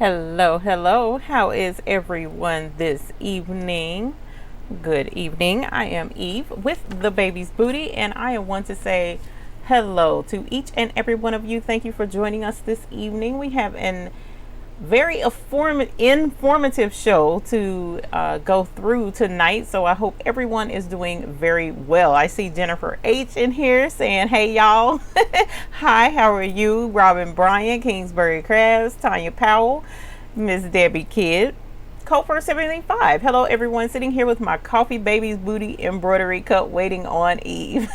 Hello, hello. How is everyone this evening? Good evening. I am Eve with the Baby's Booty, and I want to say hello to each and every one of you. Thank you for joining us this evening. We have an very informative show to go through tonight, so I hope everyone is doing very well. I see Jennifer H in here saying hey y'all. Hi, how are you? Robin Bryant, Kingsbury Crafts, Tanya Powell, Miss Debbie Kidd, Cofer 75. Hello everyone, sitting here with my Coffee Baby's Booty embroidery cup waiting on Eve.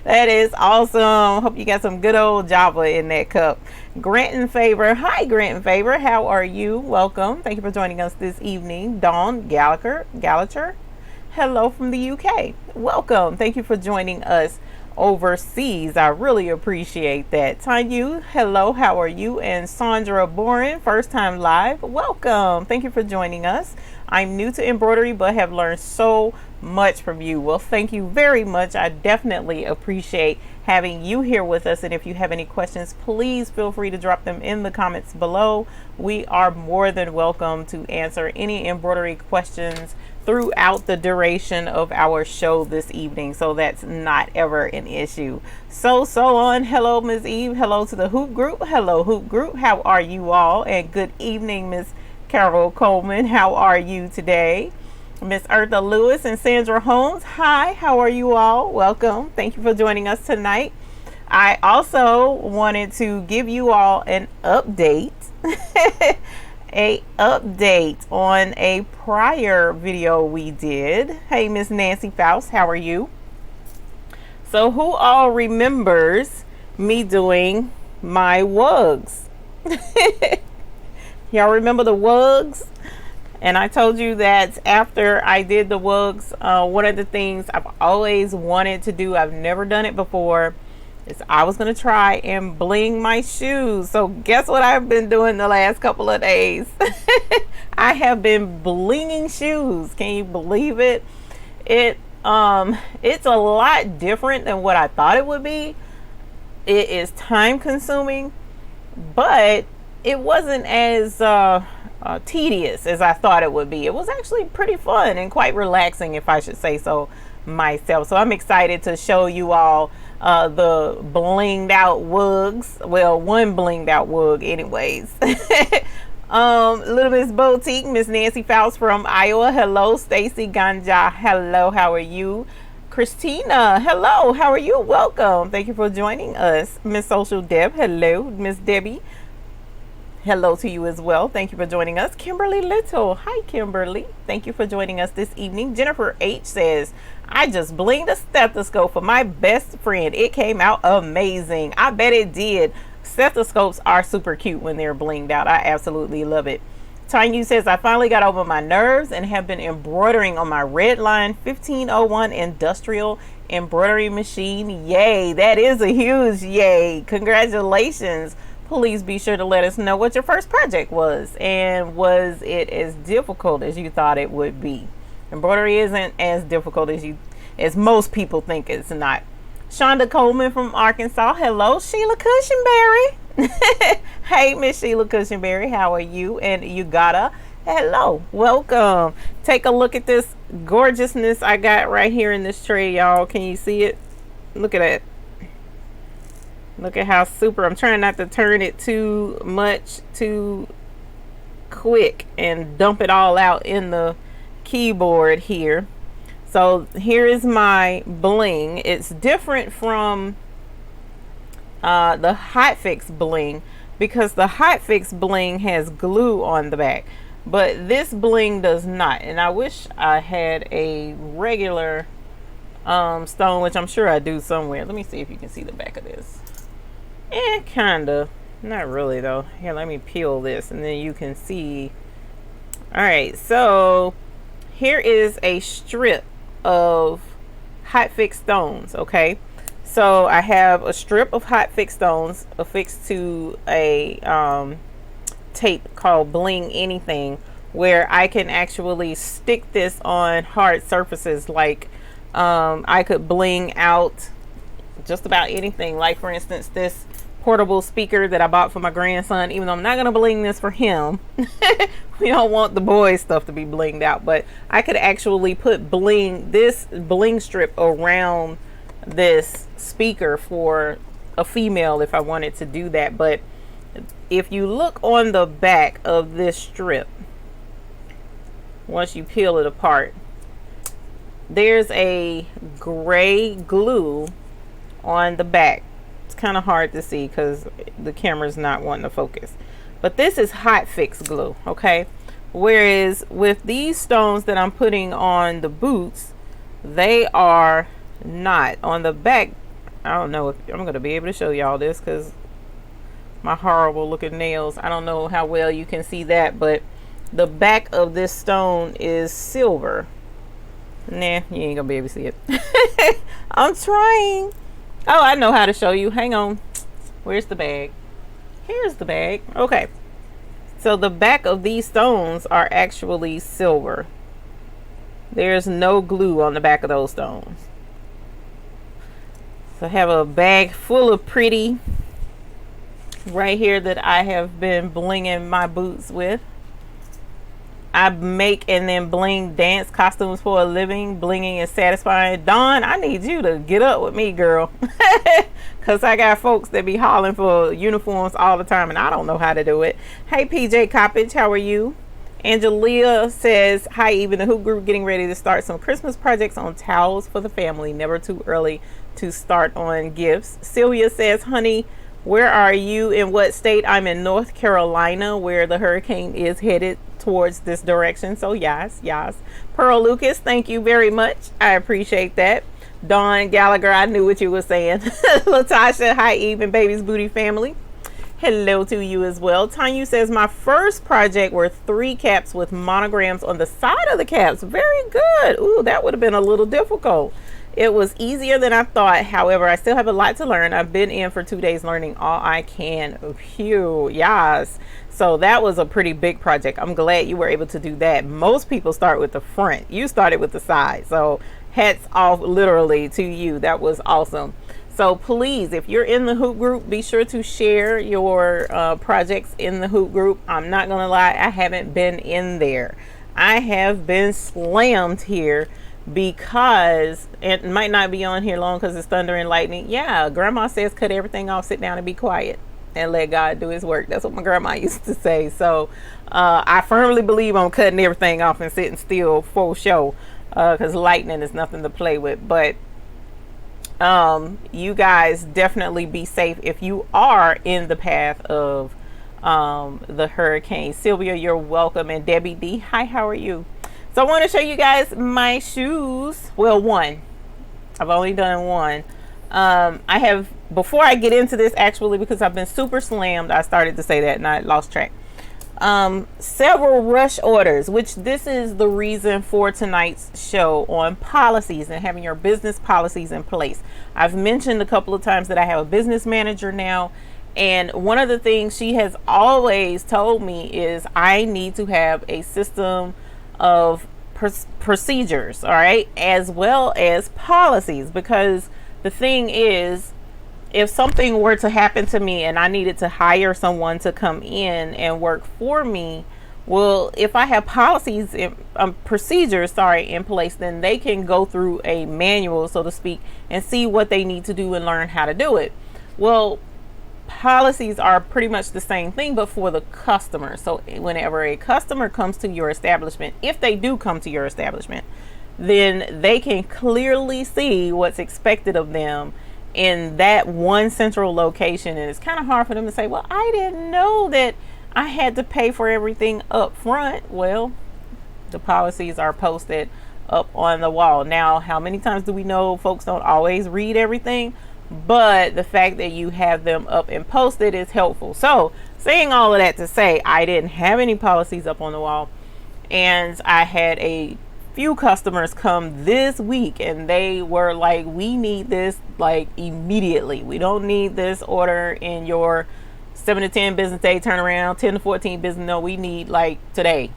That is awesome. Hope you got some good old Java in that cup. Grant and Favor. Hi Grant and Favor, how are you? Welcome. Thank you for joining us this evening. Dawn Gallagher. Hello from the UK. Welcome. Thank you for joining us overseas. I really appreciate that. Tanyu, hello, how are you? And Sandra Boren, first time live, welcome. Thank you for joining us. I'm new to embroidery but have learned so much from you. Well, thank you very much. I definitely appreciate having you here with us, and if you have any questions, please feel free to drop them in the comments below. We are more than welcome to answer any embroidery questions throughout the duration of our show this evening, so that's not ever an issue. So on. Hello Ms. Eve, hello to the Hoop Group, hello Hoop Group, how are you all? And good evening Miss Carol Coleman, how are you today? Miss Eartha Lewis and Sandra Holmes, hi, how are you all? Welcome. Thank you for joining us tonight. I also wanted to give you all an update on a prior video we did. Hey Miss Nancy Faust, how are you? So who all remembers me doing my wugs? Y'all remember the wugs? And I told you that after I did the wugs, one of the things I've always wanted to do, I've never done it before, is I was going to try and bling my shoes. So guess what I've been doing the last couple of days? I have been blinging shoes. Can you believe it? It's a lot different than what I thought it would be. It is time consuming, but it wasn't as tedious as I thought it would be. It was actually pretty fun and quite relaxing, if I should say so myself. So I'm excited to show you all the blinged out wugs. Well, one blinged out wug anyways. Little Miss Boutique, Miss Nancy Faust from Iowa, hello. Stacy Ganja, hello, how are you? Christina, hello, how are you? Welcome. Thank you for joining us. Miss Social Deb, hello. Miss Debbie, hello to you as well. Thank you for joining us. Kimberly Little. Hi, Kimberly. Thank you for joining us this evening. Jennifer H says, I just blinged a stethoscope for my best friend. It came out amazing. I bet it did. Stethoscopes are super cute when they're blinged out. I absolutely love it. Tanya says, I finally got over my nerves and have been embroidering on my Redline 1501 industrial embroidery machine. Yay. That is a huge yay. Congratulations. Please be sure to let us know what your first project was, and was it as difficult as you thought it would be? Embroidery isn't as difficult as most people think it's not. Shonda Coleman from Arkansas, hello. Sheila Cushenberry. Hey Miss Sheila Cushenberry, how are you? And you gotta hello, welcome. Take a look at this gorgeousness I got right here in this tray, y'all. Can you see it? Look at that. Look at how super. I'm trying not to turn it too much too quick and dump it all out in the keyboard here. So here is my bling. It's different from the Hot Fix bling, because the Hot Fix bling has glue on the back, but this bling does not. And I wish I had a regular stone, which I'm sure I do somewhere. Let me see if you can see the back of this. Kinda. Not really though. Here, let me peel this and then you can see. Alright, so here is a strip of Hot Fix stones, okay? So I have a strip of Hot Fix stones affixed to a tape called Bling Anything, where I can actually stick this on hard surfaces. Like I could bling out just about anything. Like for instance, this portable speaker that I bought for my grandson, even though I'm not going to bling this for him. We don't want the boy stuff to be blinged out, but I could actually put this bling strip around this speaker for a female if I wanted to do that. But if you look on the back of this strip, once you peel it apart, there's a gray glue on the back. It's kind of hard to see because the camera's not wanting to focus, but this is hot fix glue, okay? Whereas with these stones that I'm putting on the boots, they are not. On the back, I don't know if I'm going to be able to show y'all this because my horrible looking nails, I don't know how well you can see that, but the back of this stone is silver. Nah, you ain't gonna be able to see it. I'm trying. Oh, I know how to show you. Hang on. Where's the bag? Here's the bag. Okay. So the back of these stones are actually silver. There's no glue on the back of those stones. So I have a bag full of pretty right here that I have been blinging my boots with. I make and then bling dance costumes for a living. Blinging is satisfying. Dawn, I need you to get up with me, girl. Because I got folks that be hollering for uniforms all the time and I don't know how to do it. Hey, PJ Coppage, how are you? Angelia says, hi, even the hoop group getting ready to start some Christmas projects on towels for the family. Never too early to start on gifts. Sylvia says, honey, where are you? In what state? I'm in North Carolina, where the hurricane is headed towards this direction. So yes. Pearl Lucas, thank you very much. I appreciate that. Dawn Gallagher, I knew what you were saying. Latasha, hi, Eve and Baby's Booty family. Hello to you as well. Tanya says, my first project were 3 caps with monograms on the side of the caps. Very good. Ooh, that would have been a little difficult. It was easier than I thought. However, I still have a lot to learn. I've been in for 2 days learning all I can. Phew, yes. So that was a pretty big project. I'm glad you were able to do that. Most people start with the front. You started with the side. So hats off literally to you. That was awesome. So please, if you're in the hoop group, be sure to share your projects in the hoop group. I'm not going to lie, I haven't been in there. I have been slammed here because it might not be on here long because it's thunder and lightning. Yeah, grandma says cut everything off, sit down and be quiet and let God do his work. That's what my grandma used to say. So I firmly believe I'm cutting everything off and sitting still for show because lightning is nothing to play with. But you guys definitely be safe if you are in the path of the hurricane. Sylvia, you're welcome. And Debbie D, hi, how are you? So I want to show you guys my shoes. Well, one. I've only done one. I have, before I get into this, actually, because I've been super slammed, I started to say that and I lost track. Several rush orders, which this is the reason for tonight's show on policies and having your business policies in place. I've mentioned a couple of times that I have a business manager now, and one of the things she has always told me is I need to have a system of procedures, all right, as well as policies, because the thing is, if something were to happen to me and I needed to hire someone to come in and work for me, well, if I have policies and procedures in place, then they can go through a manual, so to speak, and see what they need to do and learn how to do it. Well, policies are pretty much the same thing, but for the customer. So whenever a customer comes to your establishment, if they do come to your establishment, then they can clearly see what's expected of them in that one central location. And it's kind of hard for them to say, well, I didn't know that I had to pay for everything up front. Well, the policies are posted up on the wall. Now, how many times do we know folks don't always read everything? But the fact that you have them up and posted is helpful. So saying all of that to say, I didn't have any policies up on the wall, and I had a few customers come this week and they were like, we need this like immediately. We don't need this order in your 7 to 10 business day turnaround, 10 to 14 business. No, we need like today.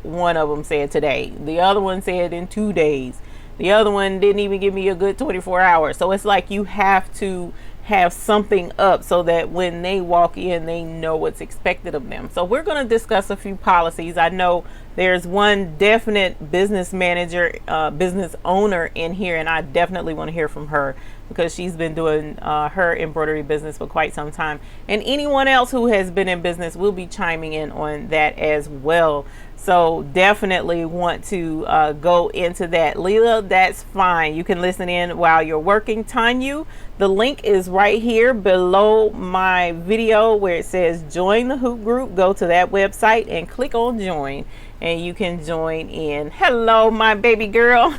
One of them said today. The other one said in 2 days. The other one didn't even give me a good 24 hours. So it's like you have to have something up so that when they walk in, they know what's expected of them. So we're going to discuss a few policies. I know there's one definite business manager, business owner in here, and I definitely want to hear from her because she's been doing her embroidery business for quite some time. And anyone else who has been in business will be chiming in on that as well. So definitely want to go into that. Leela, that's fine. You can listen in while you're working. Tanyu, the link is right here below my video where it says join the hoop group. Go to that website and click on join and you can join in. Hello, my baby girl.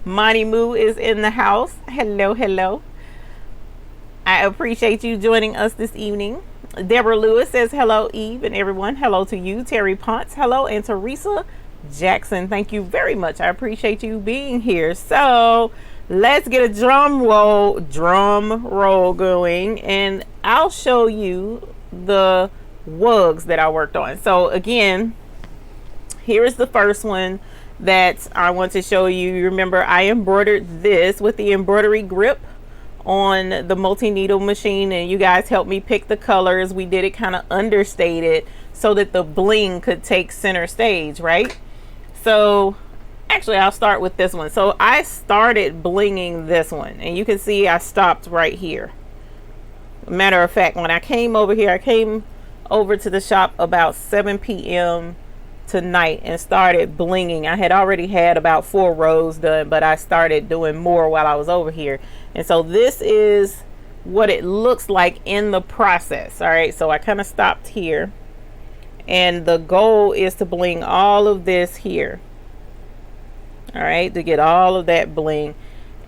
Monty Moo is in the house. Hello, hello. I appreciate you joining us this evening. Deborah Lewis says hello, Eve, and everyone. Hello to you. Terry Ponce, hello. And Teresa Jackson, thank you very much. I appreciate you being here. So let's get a drum roll going, and I'll show you the wugs that I worked on. So again, here is the first one that I want to show you. Remember, I embroidered this with the embroidery grip on the multi-needle machine, and you guys helped me pick the colors. We did it kind of understated so that the bling could take center stage, right? So actually I'll start with this one. So I started blinging this one, and you can see I stopped right here. Matter of fact, when I came over here, I came over to the shop about 7 p.m. tonight and started blinging. I had already had about 4 rows done, but I started doing more while I was over here. And so this is what it looks like in the process. All right, so I kind of stopped here, and the goal is to bling all of this here. All right, to get all of that bling.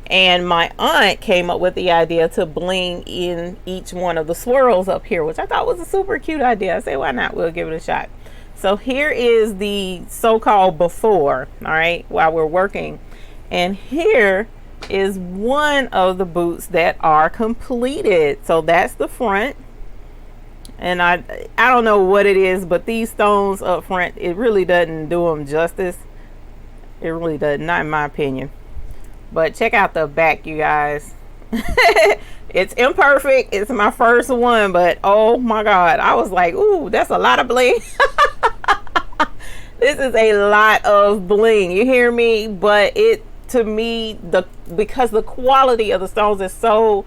And my aunt came up with the idea to bling in each one of the swirls up here, which I thought was a super cute idea. I said, why not? We'll give it a shot. So here is the so-called before, all right, while we're working. And here is one of the boots that are completed. So that's the front. And I don't know what it is, but these stones up front, it really doesn't do them justice. It really does, not in my opinion. But check out the back, you guys. It's imperfect. It's my first one, but oh my God, I was like, ooh, that's a lot of bling. This is a lot of bling, you hear me? But it, to me, because the quality of the stones is so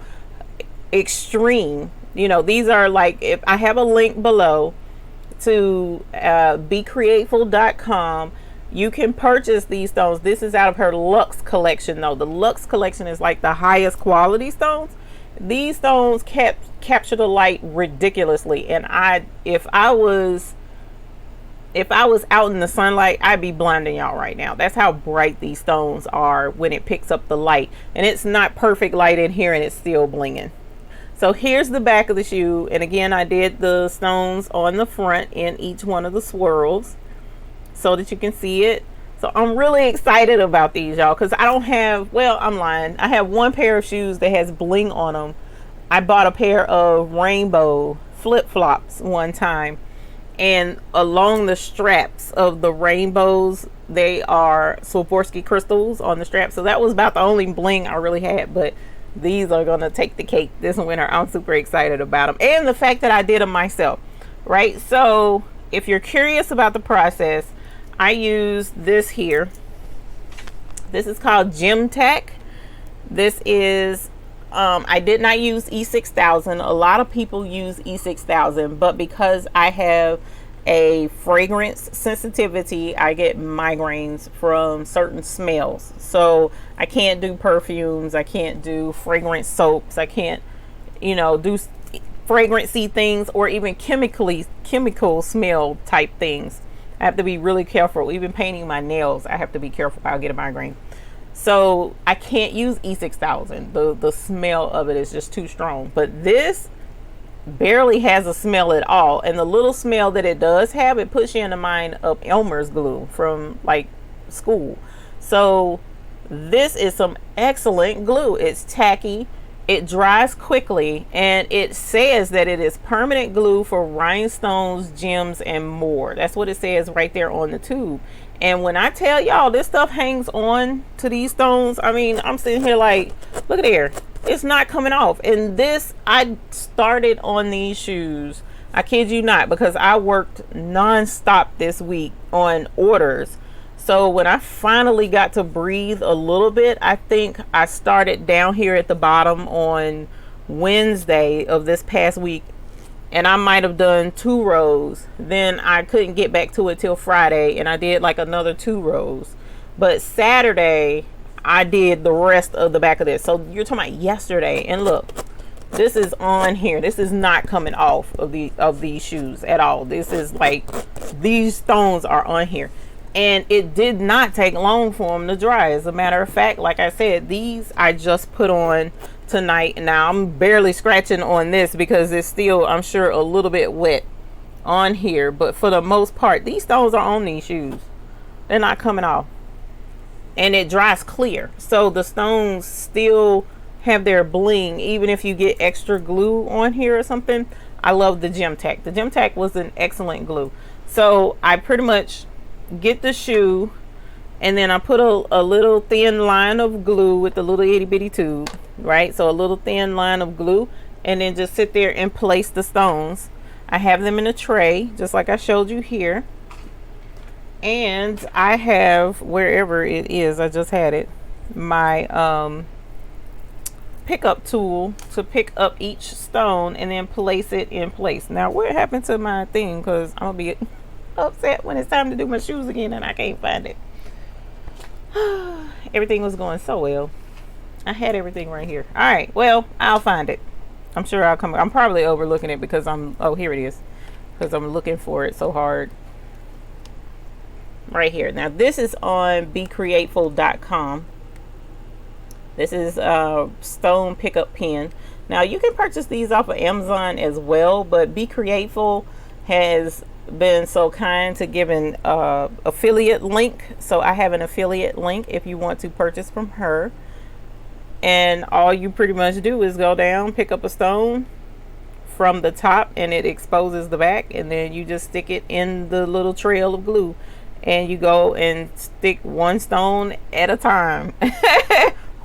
extreme, you know, these are like, if I have a link below to becreateful.com, you can purchase these stones. This is out of her Luxe collection though. The Luxe collection is like the highest quality stones. These stones capture the light ridiculously, and if I was out in the sunlight, I'd be blinding y'all right now. That's how bright these stones are when it picks up the light. And it's not perfect light in here, and it's still blinging. So here's the back of the shoe. And again, I did the stones on the front in each one of the swirls so that you can see it. So I'm really excited about these, y'all, because I don't have, well, I'm lying. I have one pair of shoes that has bling on them. I bought a pair of rainbow flip-flops one time, and along the straps of the rainbows, they are Swarovski crystals on the strap. So that was about the only bling I really had, but these are gonna take the cake this winter. I'm super excited about them, and the fact that I did them myself, right? So if you're curious about the process, I use this here. This is called Gem Tack. This is I did not use E6000. A lot of people use E6000, but because I have a fragrance sensitivity, I get migraines from certain smells. So I can't do perfumes, I can't do fragrance soaps, I can't, you know, do fragrancy things or even chemical smell type things. I have to be really careful. Even painting my nails, I have to be careful. I'll get a migraine. So I can't use E6000. The smell of it is just too strong. But this barely has a smell at all. And the little smell that it does have, it puts you in the mind of Elmer's glue from like school. So this is some excellent glue. It's tacky. It dries quickly, and it says that it is permanent glue for rhinestones, gems, and more. That's what it says right there on the tube. And when I tell y'all this stuff hangs on to these stones, I mean, I'm sitting here like, look at there. It's not coming off. And this, I started on these shoes, I kid you not, because I worked non-stop this week on orders. So when I finally got to breathe a little bit, I think I started down here at the bottom on Wednesday of this past week, and I might have done 2 rows. Then I couldn't get back to it till Friday, and I did like another 2 rows. But Saturday I did the rest of the back of this. So you're talking about yesterday, and look, this is on here. This is not coming off of these shoes at all. This is like, these stones are on here, and it did not take long for them to dry. As a matter of fact, like I said, these I just put on tonight. Now I'm barely scratching on this because it's still, I'm sure, a little bit wet on here, but for the most part these stones are on these shoes. They're not coming off, and it dries clear, so the stones still have their bling even if you get extra glue on here or something. I love the Gem Tack. The Gem Tack was an excellent glue. So I pretty much get the shoe, and then I put a little thin line of glue with the little itty bitty tube, right? So a little thin line of glue, and then just sit there and place the stones. I have them in a tray just like I showed you here, and I have, wherever it is, I just had it, my pickup tool to pick up each stone and then place it in place. Now what happened to my thing, because I'm gonna be upset when it's time to do my shoes again and I can't find it. Everything was going so well. I had everything right here. All right, well, I'll find it. I'm sure I'll come. I'm probably overlooking it because oh, here it is, because I'm looking for it so hard. Right here. Now this is on becreateful.com. This is a stone pickup pen. Now you can purchase these off of Amazon as well, but Be Createful has been so kind to give an affiliate link. So I have an affiliate link if you want to purchase from her, and all you pretty much do is go down, pick up a stone from the top, and it exposes the back, and then you just stick it in the little trail of glue, and you go and stick one stone at a time.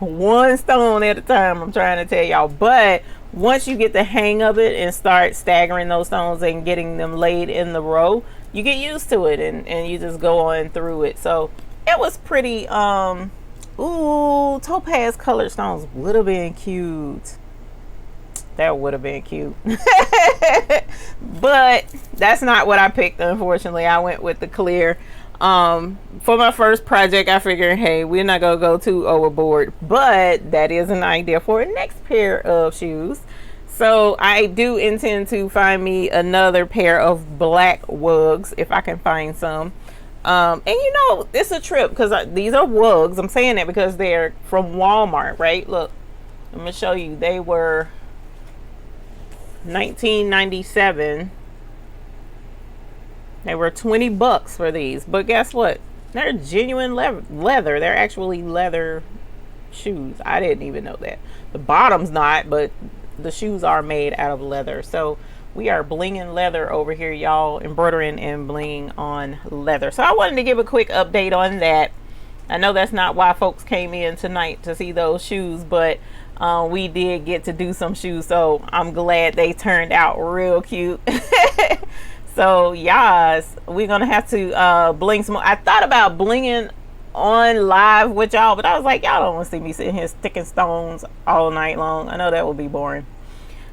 One stone at a time, I'm trying to tell y'all. But once you get the hang of it and start staggering those stones and getting them laid in the row, you get used to it, and you just go on through it. So it was pretty ooh, topaz colored stones would have been cute. That would have been cute. But that's not what I picked, unfortunately. I went with the clear. For my first project, I figured, hey, we're not gonna go too overboard, but that is an idea for a next pair of shoes. So I do intend to find me another pair of black wugs if I can find some. And you know, it's a trip because these are wugs. I'm saying that because they're from Walmart, right? Look, I'm gonna show you. They were $19.97. They were $20 for these, but guess what? They're genuine leather. They're actually leather shoes. I didn't even know that. The bottom's not, but the shoes are made out of leather. So we are blinging leather over here, y'all. Embroidering and blinging on leather. So I wanted to give a quick update on that. I know that's not why folks came in tonight to see those shoes, but we did get to do some shoes, so I'm glad they turned out real cute. So yes, we're gonna have to bling some more. I thought about blinging on live with y'all, but I was like, y'all don't want to see me sitting here sticking stones all night long. I know that would be boring.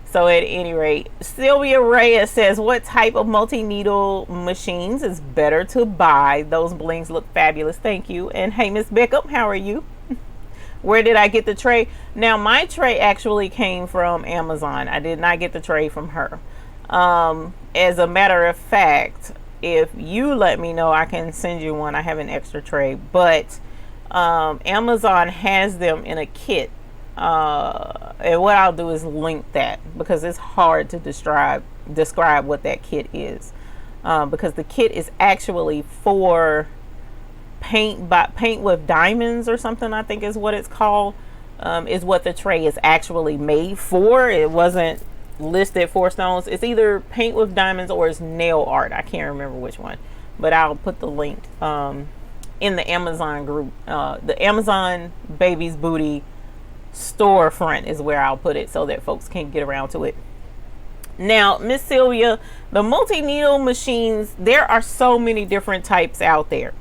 So at any rate, Sylvia Reyes says, what type of multi-needle machines is better to buy? Those blings look fabulous. Thank you. And hey, Miss Bickup, how are you? Where did I get the tray? Now my tray actually came from Amazon. I did not get the tray from her. As a matter of fact, if you let me know, I can send you one. I have an extra tray, but Amazon has them in a kit, and what I'll do is link that because it's hard to describe what that kit is, because the kit is actually for paint with diamonds or something, I think is what it's called, is what the tray is actually made for. It wasn't listed for stones. It's either paint with diamonds or it's nail art. I can't remember which one, but I'll put the link in the Amazon group, the Amazon Baby's Booty storefront is where I'll put it so that folks can get around to it. Now, Miss Sylvia, the multi-needle machines, there are so many different types out there.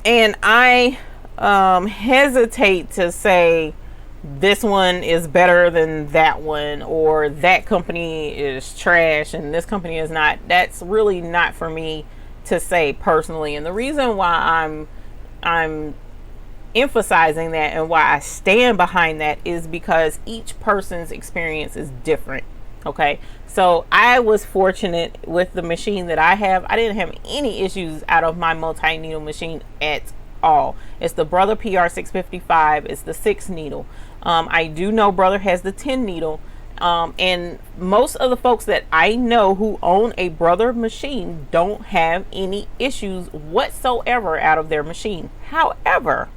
And I hesitate to say this one is better than that one, or that company is trash and this company is not. That's really not for me to say personally. And the reason why I'm emphasizing that and why I stand behind that is because each person's experience is different. Okay, so I was fortunate with the machine that I have. I didn't have any issues out of my multi-needle machine at all. It's the Brother PR655. It's the 6 needle. I do know Brother has the 10 needle. And most of the folks that I know who own a Brother machine don't have any issues whatsoever out of their machine. However,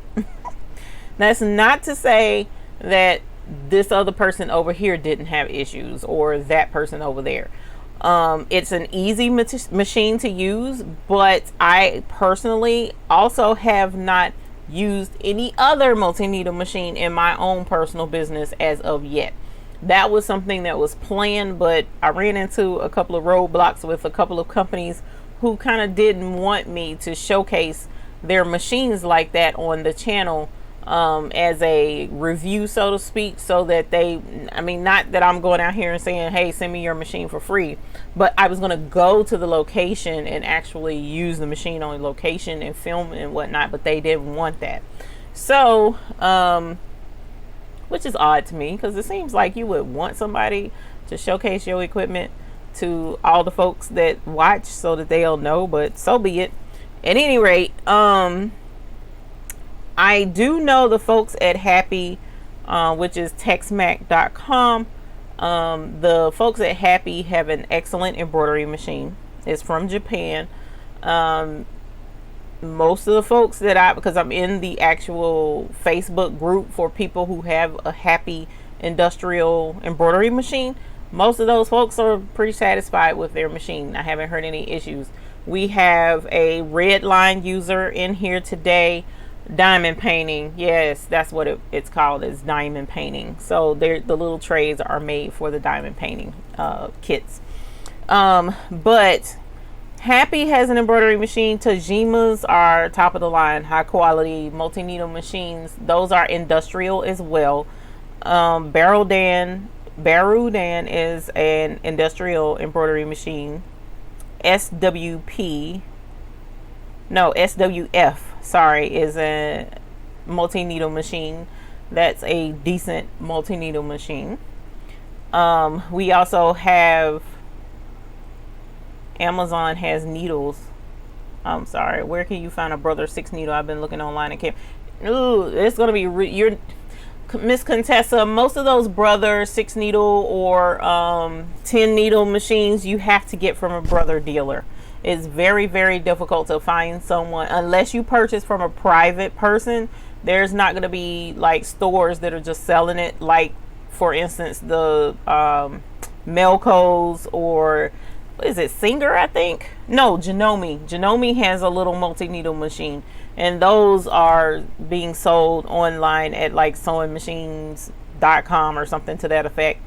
that's not to say that this other person over here didn't have issues, or that person over there. It's an easy machine to use, but I personally also have not used any other multi-needle machine in my own personal business as of yet. That was something that was planned, but I ran into a couple of roadblocks with a couple of companies who kind of didn't want me to showcase their machines like that on the channel as a review, so to speak, so that they, I mean, not that I'm going out here and saying, hey, send me your machine for free, but I was going to go to the location and actually use the machine on location and film and whatnot, but they didn't want that. So, which is odd to me, because it seems like you would want somebody to showcase your equipment to all the folks that watch so that they'll know, but so be it. At any rate, I do know the folks at Happy, which is texmac.com. The folks at Happy have an excellent embroidery machine. It's from Japan. Most of the folks that because I'm in the actual Facebook group for people who have a Happy industrial embroidery machine, most of those folks are pretty satisfied with their machine. I haven't heard any issues. We have a red line user in here today. Diamond painting, yes, that's what it's called, is diamond painting. So the little trays are made for the diamond painting kits. But Happy has an embroidery machine. Tajima's are top of the line, high quality multi-needle machines. Those are industrial as well. Barudan is an industrial embroidery machine. SWF, sorry, is a multi-needle machine. That's a decent multi-needle machine. We also have Amazon has needles. I'm sorry, where can you find a Brother 6 needle? I've been looking online and can't. Ooh, it's gonna be you're Miss Contessa. Most of those Brother 6 needle or 10 needle machines you have to get from a Brother dealer. It's very, very difficult to find someone, unless you purchase from a private person. There's not going to be like stores that are just selling it, like for instance the Melco's, or what is it, Singer, I think? No, Janome has a little multi-needle machine, and those are being sold online at like sewingmachines.com or something to that effect.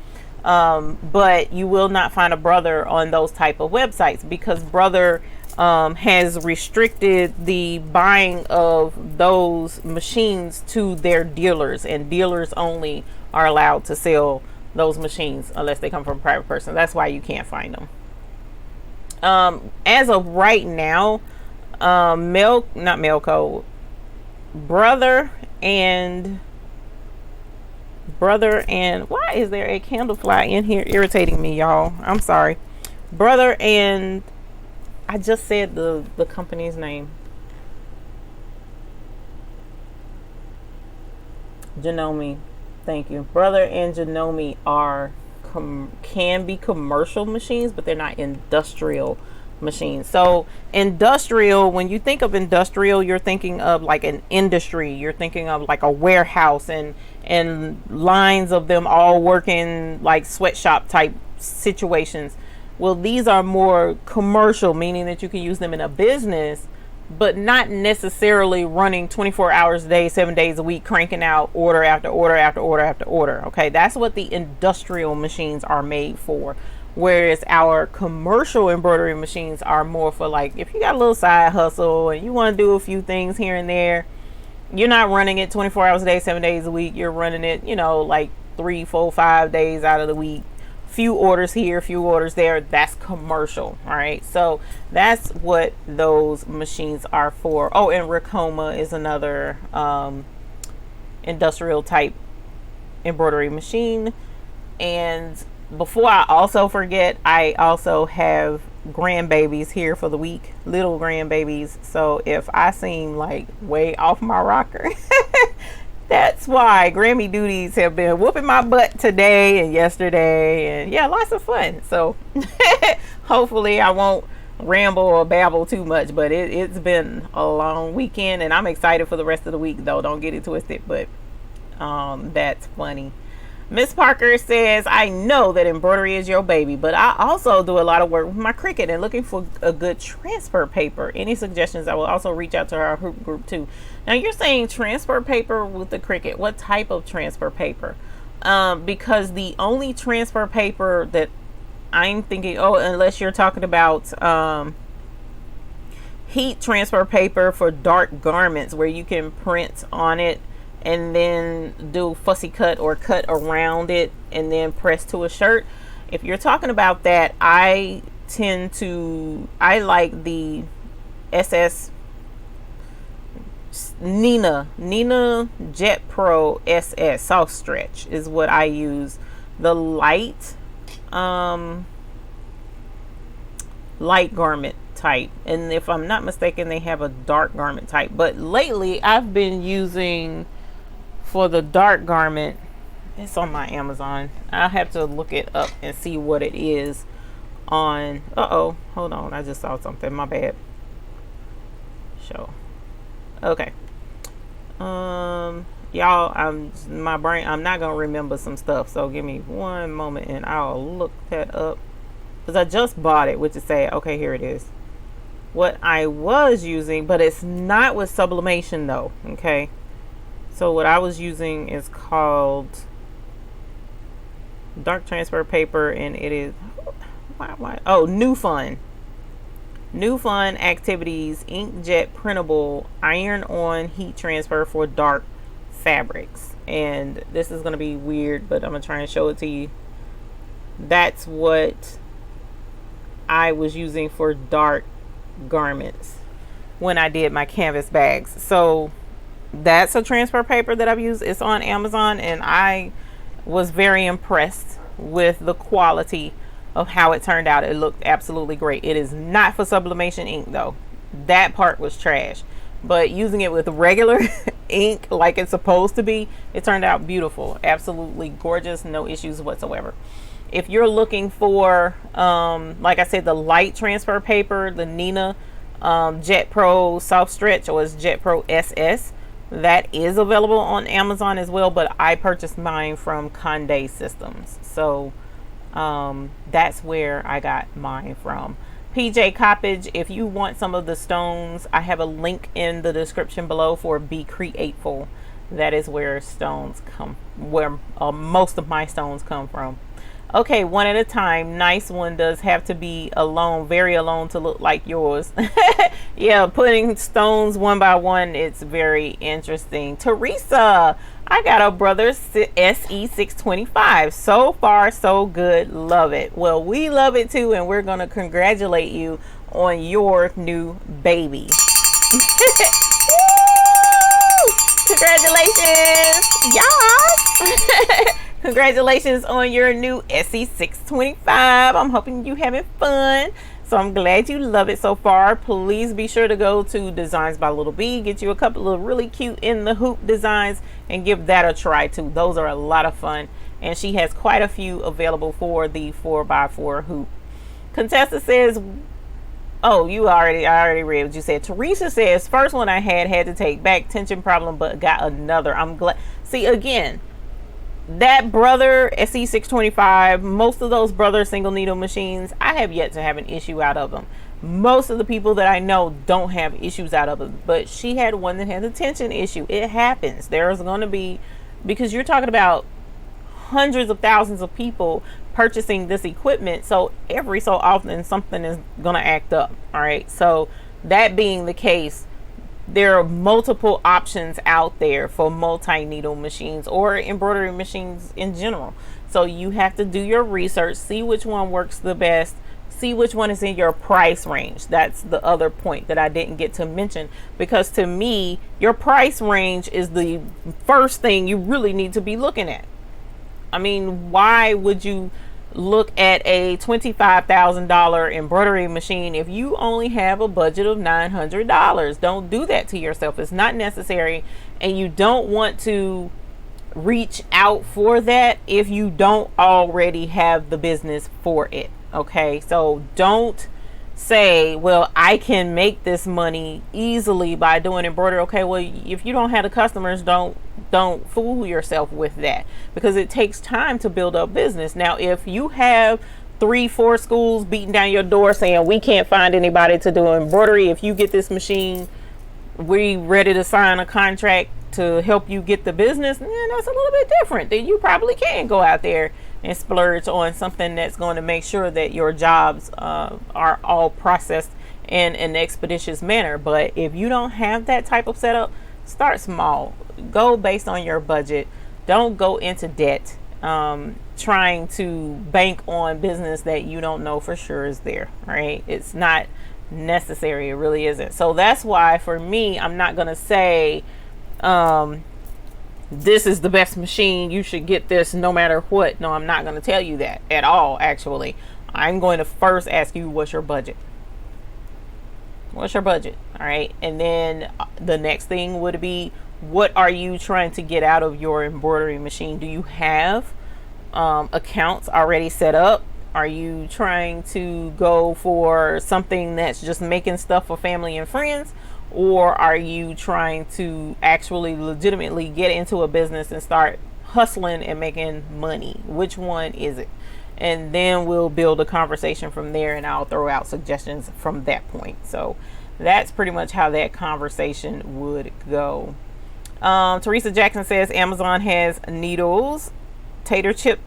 But you will not find a Brother on those type of websites, because Brother has restricted the buying of those machines to their dealers, and dealers only are allowed to sell those machines unless they come from a private person. That's why you can't find them. As of right now, Brother and why is there a candle fly in here irritating me, y'all? I'm sorry. Brother and I just said the company's name. Janome. Thank you. Brother and Janome are can be commercial machines, but they're not industrial machines. So industrial, when you think of industrial, you're thinking of like an industry. You're thinking of like a warehouse and lines of them all working like sweatshop type situations. Well, these are more commercial, meaning that you can use them in a business, but not necessarily running 24 hours a day, 7 days a week, cranking out order after order after order after order. Okay, that's what the industrial machines are made for. Whereas our commercial embroidery machines are more for, like, if you got a little side hustle and you want to do a few things here and there, you're not running it 24 hours a day, 7 days a week. You're running it, you know, like 3, 4, 5 days out of the week. Few orders here, few orders there. That's commercial. All right, so that's what those machines are for. Oh, and Ricoma is another industrial type embroidery machine. And before I also forget, I also have grandbabies here for the week, little grandbabies. So if I seem like way off my rocker, that's why. Grammy duties have been whooping my butt today and yesterday, and yeah, lots of fun. So hopefully I won't ramble or babble too much, but it's been a long weekend, and I'm excited for the rest of the week, though. Don't get it twisted, but that's funny. Miss Parker says, I know that embroidery is your baby, but I also do a lot of work with my Cricut and looking for a good transfer paper. Any suggestions? I will also reach out to our hoop group too. Now, you're saying transfer paper with the Cricut. What type of transfer paper? Because the only transfer paper that I'm thinking, oh, unless you're talking about heat transfer paper for dark garments where you can print on it and then do fussy cut or cut around it and then press to a shirt. If you're talking about that, I like the SS Nina Jet Pro SS soft stretch is what I use. The light garment type, and if I'm not mistaken, they have a dark garment type, but lately I've been using, for the dark garment, it's on my Amazon. I'll have to look it up and see what it is on. Uh-oh, hold on, I just saw something, my bad. Show. Okay. Y'all, I'm not gonna remember some stuff, so give me one moment and I'll look that up, because I just bought it, which is say, okay, here it is. What I was using, but it's not with Sublimation though, okay? So what I was using is called dark transfer paper, and it is New Fun Activities inkjet printable iron on heat transfer for dark fabrics. And this is going to be weird, but I'm gonna try and show it to you. That's what I was using for dark garments when I did my canvas bags. So that's a transfer paper that I've used. It's on Amazon, and I was very impressed with the quality of how it turned out. It looked absolutely great. It is not for sublimation ink though. That part was trash. But using it with regular ink like it's supposed to be, it turned out beautiful. Absolutely gorgeous. No issues whatsoever. If you're looking for, like I said, the light transfer paper, the Nina Jet Pro Soft Stretch, or it's Jet Pro SS, that is available on Amazon as well, but I purchased mine from Conde Systems. So that's where I got mine from. PJ Coppage, if you want some of the stones, I have a link in the description below for Be Createful. That is where stones come, where most of my stones come from. Okay, one at a time. Nice one does have to be alone, very alone, to look like yours. Yeah, putting stones one by one, it's very interesting. Teresa, I got a brother SE625. So far, so good. Love it. Well, we love it too, and we're going to congratulate you on your new baby. Congratulations, y'all. Congratulations on your new SE625. I'm hoping you having fun. So I'm glad you love it so far. Please be sure to go to Designs by Little B, get you a couple of really cute in the hoop designs, and give that a try too. Those are a lot of fun, and she has quite a few available for the 4x4 hoop. Contessa says, oh, I already read what you said. Teresa says, first one I had to take back, tension problem, but got another. I'm glad. See, again, that brother SE625, most of those brother single needle machines, I have yet to have an issue out of them. Most of the people that I know don't have issues out of it, but she had one that had a tension issue. It happens. There's going to be, because you're talking about hundreds of thousands of people purchasing this equipment, so every so often something is going to act up. All right, so that being the case, there are multiple options out there for multi-needle machines or embroidery machines in general. So you have to do your research, see which one works the best, see which one is in your price range. That's the other point that I didn't get to mention, because to me, your price range is the first thing you really need to be looking at. I mean, why would you look at a $25,000 embroidery machine if you only have a budget of $900? Don't do that to yourself. It's not necessary, and you don't want to reach out for that if you don't already have the business for it. Okay, so don't say, well, I can make this money easily by doing embroidery. Okay, well, if you don't have the customers, don't fool yourself with that, because it takes time to build up business. Now, if you have 3-4 schools beating down your door saying we can't find anybody to do embroidery, if you get this machine, we ready to sign a contract to help you get the business, then that's a little bit different. Then you probably can go out there and splurge on something that's going to make sure that your jobs are all processed in an expeditious manner. But if you don't have that type of setup, start small. Go based on your budget. Don't go into debt trying to bank on business that you don't know for sure is there. Right? It's not necessary. It really isn't. So that's why for me, I'm not going to say this is the best machine, you should get this no matter what. No, I'm not going to tell you that at all. Actually, I'm going to first ask you, what's your budget? What's your budget? All right, and then the next thing would be, what are you trying to get out of your embroidery machine? Do you have accounts already set up? Are you trying to go for something that's just making stuff for family and friends? Or are you trying to actually legitimately get into a business and start hustling and making money? Which one is it? And then we'll build a conversation from there, and I'll throw out suggestions from that point. So that's pretty much how that conversation would go. Teresa Jackson says Amazon has needles. Tater Chip,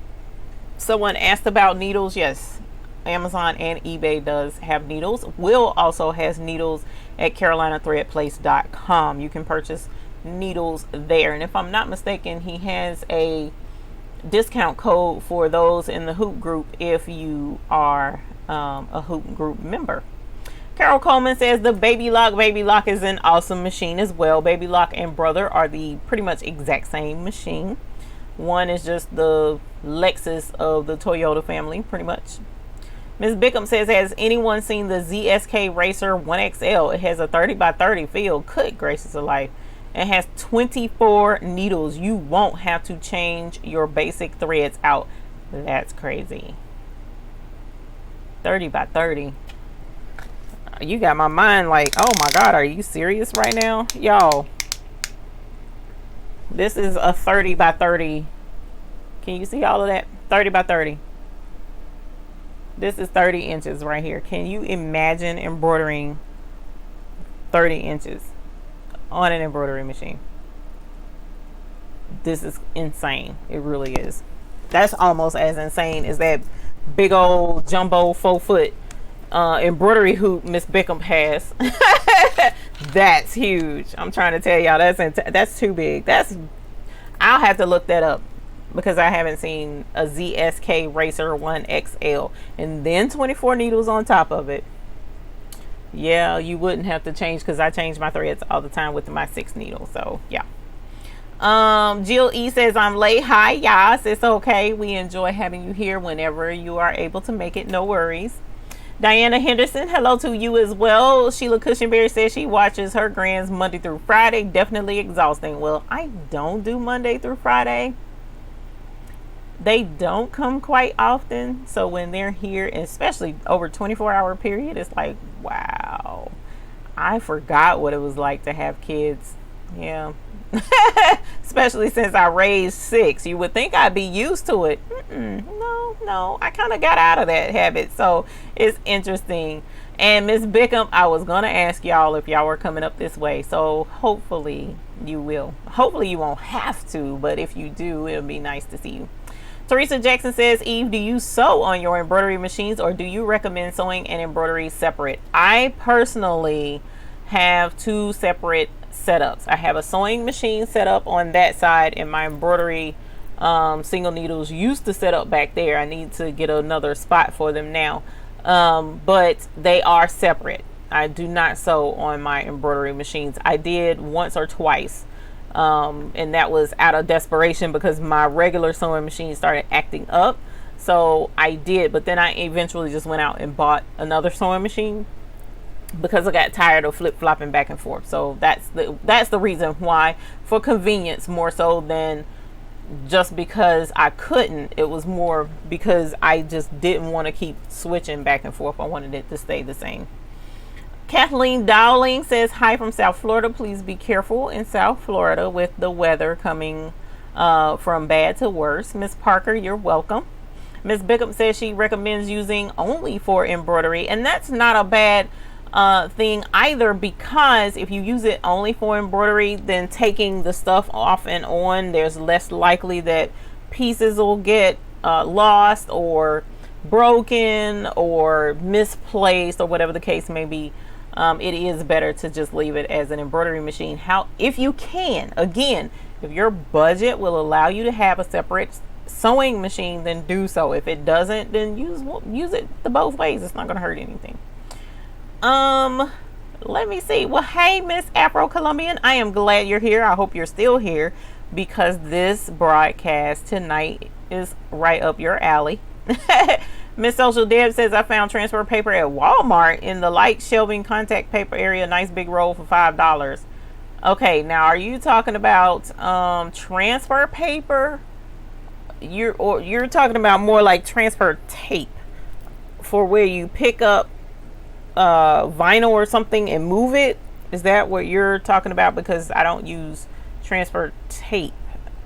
someone asked about needles. Yes, Amazon and eBay does have needles. Will also has needles at carolinathreadplace.com. You can purchase needles there, and if I'm not mistaken, he has a discount code for those in the hoop group if you are a hoop group member. Carol Coleman says the Baby Lock is an awesome machine as well. Baby Lock and Brother are the pretty much exact same machine. One is just the Lexus of the Toyota family, pretty much. Ms. Bickham says, has anyone seen the ZSK Racer 1XL? It has a 30 by 30 field. Good gracious of life. It has 24 needles. You won't have to change your basic threads out. That's crazy. 30 by 30. You got my mind like, oh my God, are you serious right now? Y'all, this is a 30 by 30. Can you see all of that? 30 by 30. This is 30 inches right here. Can you imagine embroidering 30 inches on an embroidery machine? This is insane. It really is. That's almost as insane as that big old jumbo 4-foot embroidery hoop Miss Bickham has. That's huge. I'm trying to tell y'all, that's too big. I'll have to look that up, because I haven't seen a ZSK Racer 1XL, and then 24 needles on top of it. Yeah, you wouldn't have to change, because I change my threads all the time with my 6 needles. So yeah. Jill E says, I'm late. Hi, yes, it's okay. We enjoy having you here whenever you are able to make it. No worries. Diana Henderson, hello to you as well. Sheila Cushionberry says she watches her grands Monday through Friday. Definitely exhausting. Well, I don't do Monday through Friday. They don't come quite often. So when they're here, especially over 24-hour period, it's like, wow, I forgot what it was like to have kids. Yeah. Especially since I raised 6. You would think I'd be used to it. No, I kind of got out of that habit. So it's interesting. And Miss Bickham, I was gonna ask y'all if y'all were coming up this way, so hopefully you will. Hopefully you won't have to, but if you do, it'll be nice to see you. Teresa Jackson says, Eve, do you sew on your embroidery machines, or do you recommend sewing and embroidery separate? I personally have two separate setups. I have a sewing machine set up on that side, and my embroidery single needles used to set up back there. I need to get another spot for them now. But they are separate. I do not sew on my embroidery machines. I did once or twice, and that was out of desperation because my regular sewing machine started acting up. So I did, but then I eventually just went out and bought another sewing machine because I got tired of flip-flopping back and forth. So that's the reason why, for convenience more so than just because I couldn't. It was more because I just didn't want to keep switching back and forth. I wanted it to stay the same. Kathleen Dowling says, hi from South Florida. Please be careful in South Florida with the weather coming from bad to worse. Miss Parker, you're welcome. Miss Bickham says she recommends using only for embroidery, and that's not a bad thing either, because if you use it only for embroidery, then taking the stuff off and on, there's less likely that pieces will get lost or broken or misplaced or whatever the case may be. It is better to just leave it as an embroidery machine. If you can, again, if your budget will allow you to have a separate sewing machine, then do so. If it doesn't, then use it the both ways. It's not going to hurt anything. Let me see. Well, hey, Miss Afro Colombian, I am glad you're here. I hope you're still here, because this broadcast tonight is right up your alley. Miss Social Deb says, I found transfer paper at Walmart in the light shelving contact paper area. Nice big roll for $5. Okay, now are you talking about transfer paper? You're talking about more like transfer tape for where you pick up vinyl or something and move it? Is that what you're talking about? Because I don't use transfer tape.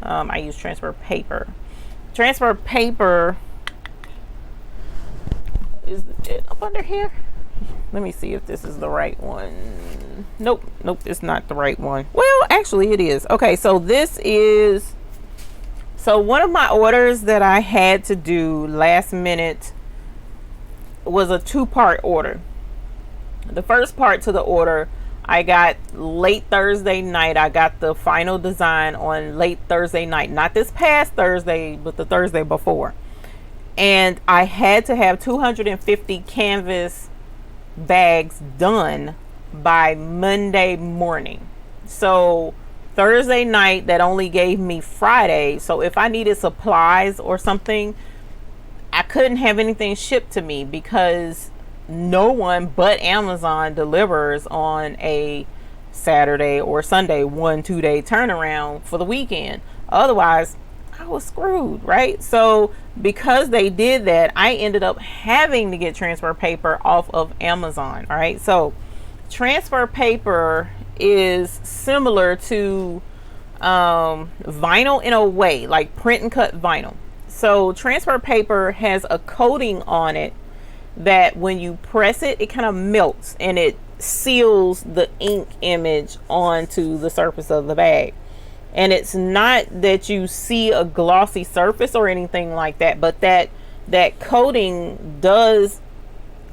I use transfer paper. Transfer paper, is it up under here? Let me see if this is the right one. Nope, it's not the right one. Well, actually it is. Okay, so this is, so one of my orders that I had to do last minute was a 2-part order. The first part to the order I got late Thursday night. I got the final design on late Thursday night, not this past Thursday, but the Thursday before. And I had to have 250 canvas bags done by Monday morning. So Thursday night, that only gave me Friday. So if I needed supplies or something, I couldn't have anything shipped to me because no one but Amazon delivers on a Saturday or Sunday, 1-2 day turnaround for the weekend. Otherwise I was screwed, right? So because they did that, I ended up having to get transfer paper off of Amazon. All right, so transfer paper is similar to vinyl in a way, like print and cut vinyl. So transfer paper has a coating on it that when you press it, it kind of melts and it seals the ink image onto the surface of the bag. And it's not that you see a glossy surface or anything like that, but that coating does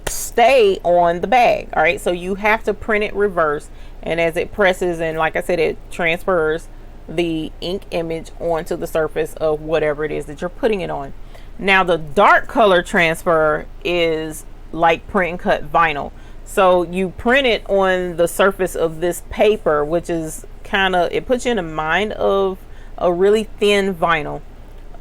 stay on the bag. All right, so you have to print it reverse, and as it presses, and like I said, it transfers the ink image onto the surface of whatever it is that you're putting it on. Now the dark color transfer is like print and cut vinyl. So you print it on the surface of this paper, which is kind of, it puts you in the mind of a really thin vinyl,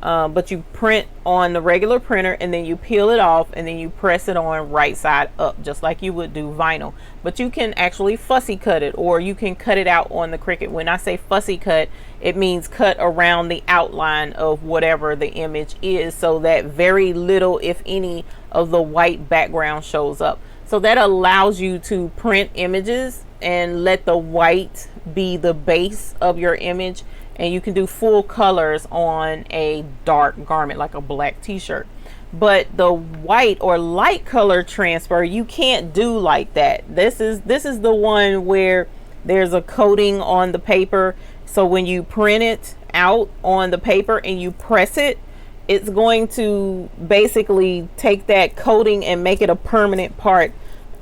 but you print on the regular printer and then you peel it off and then you press it on right side up, just like you would do vinyl. But you can actually fussy cut it, or you can cut it out on the Cricut. When I say fussy cut, it means cut around the outline of whatever the image is, so that very little, if any, of the white background shows up. So that allows you to print images and let the white be the base of your image, and you can do full colors on a dark garment like a black t-shirt. But the white or light color transfer, you can't do like that. This is the one where there's a coating on the paper, so when you print it out on the paper and you press it, it's going to basically take that coating and make it a permanent part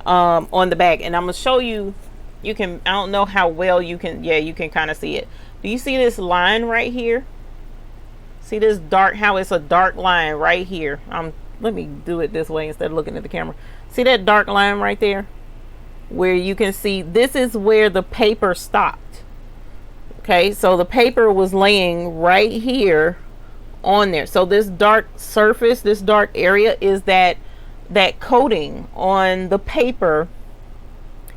on the bag. And I'm gonna show you. You can, I don't know how well you can, yeah, you can kind of see it. Do you see this line right here? See this dark, how it's a dark line right here. Let me do it this way instead of looking at the camera. See that dark line right there, where you can see this is where the paper stopped. Okay, so the paper was laying right here on there. So this dark surface, this dark area, is that coating on the paper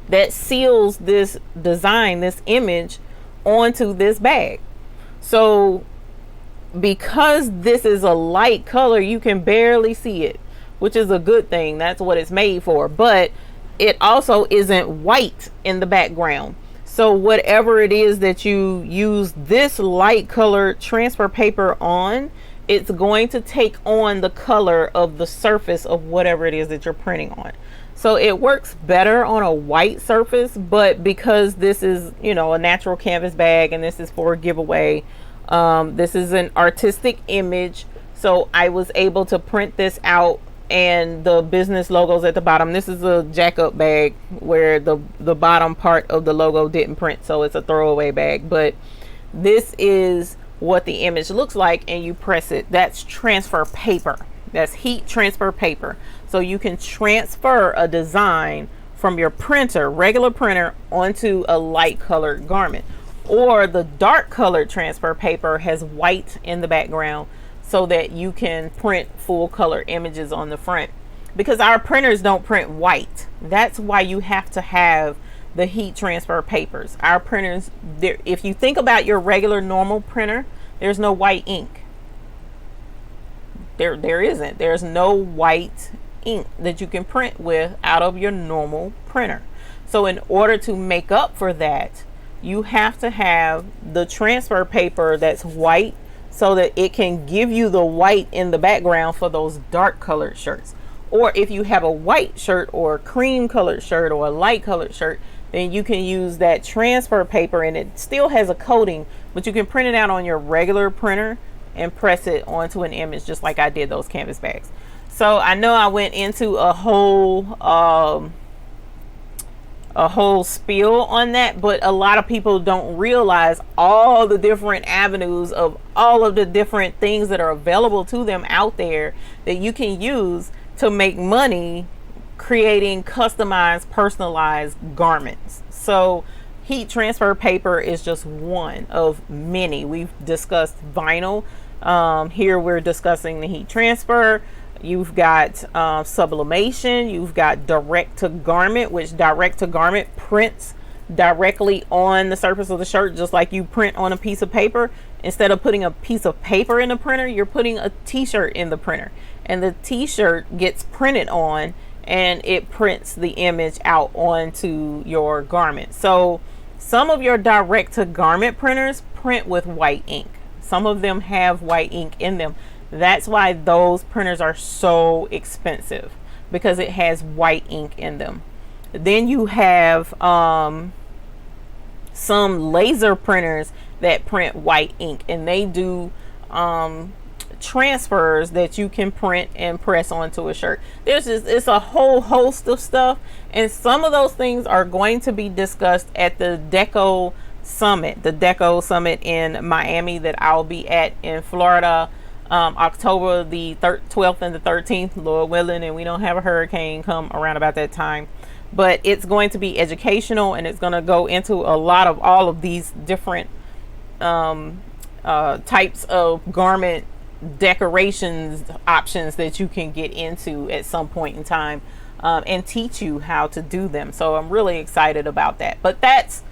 that seals this design, this image, onto this bag. So because this is a light color, you can barely see it, which is a good thing. That's what it's made for. But it also isn't white in the background. So whatever it is that you use this light color transfer paper on, it's going to take on the color of the surface of whatever it is that you're printing on. So it works better on a white surface, but because this is, you know, a natural canvas bag and this is for a giveaway, this is an artistic image, so I was able to print this out, and the business logos at the bottom. This is a jack up bag where the bottom part of the logo didn't print, so it's a throwaway bag, but this is what the image looks like, and you press it. That's transfer paper. That's heat transfer paper. So you can transfer a design from your printer, regular printer, onto a light colored garment. Or the dark colored transfer paper has white in the background so that you can print full color images on the front. Because our printers don't print white. That's why you have to have the heat transfer papers. Our printers, if you think about your regular normal printer, there's no white ink. There isn't. There's no white ink that you can print with out of your normal printer. So in order to make up for that, you have to have the transfer paper that's white so that it can give you the white in the background for those dark colored shirts. Or if you have a white shirt or a cream colored shirt or a light colored shirt, then you can use that transfer paper, and it still has a coating, but you can print it out on your regular printer and press it onto an image, just like I did those canvas bags. So I know I went into a whole spiel on that, but a lot of people don't realize all the different avenues of all of the different things that are available to them out there that you can use to make money creating customized, personalized garments. So heat transfer paper is just one of many. We've discussed vinyl. Here we're discussing the heat transfer. You've got sublimation. You've got direct to garment, which direct to garment prints directly on the surface of the shirt, just like you print on a piece of paper. Instead of putting a piece of paper in the printer, you're putting a t-shirt in the printer, and the t-shirt gets printed on and it prints the image out onto your garment. So some of your direct to garment printers print with white ink. Some of them have white ink in them. That's why those printers are so expensive, because it has white ink in them. Then you have some laser printers that print white ink, and they do transfers that you can print and press onto a shirt. It's a whole host of stuff, and some of those things are going to be discussed at the Deco Summit in Miami that I'll be at in Florida, October the 12th and the 13th, Lord willing, and we don't have a hurricane come around about that time. But it's going to be educational, and it's going to go into a lot of all of these different types of garment decorations options that you can get into at some point in time, and teach you how to do them. So I'm really excited about that. But that's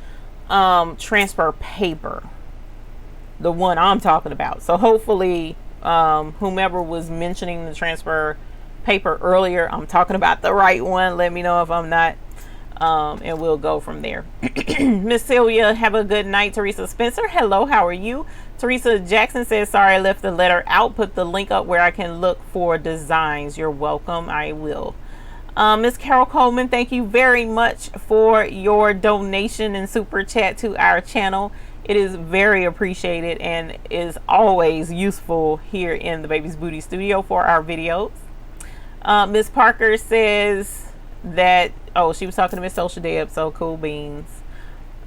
transfer paper, the one I'm talking about. So hopefully whomever was mentioning the transfer paper earlier, I'm talking about the right one. Let me know if I'm not, and we'll go from there. Miss Sylvia, have a good night. Teresa Spencer, hello, how are you? Teresa Jackson says, sorry I left the letter out. Put the link up where I can look for designs. You're welcome. I will. Miss Carol Coleman, thank you very much for your donation and super chat to our channel. It is very appreciated and is always useful here in the Baby's Booty Studio for our videos. Miss Parker says that, oh, she was talking to Miss Social Deb, so cool beans.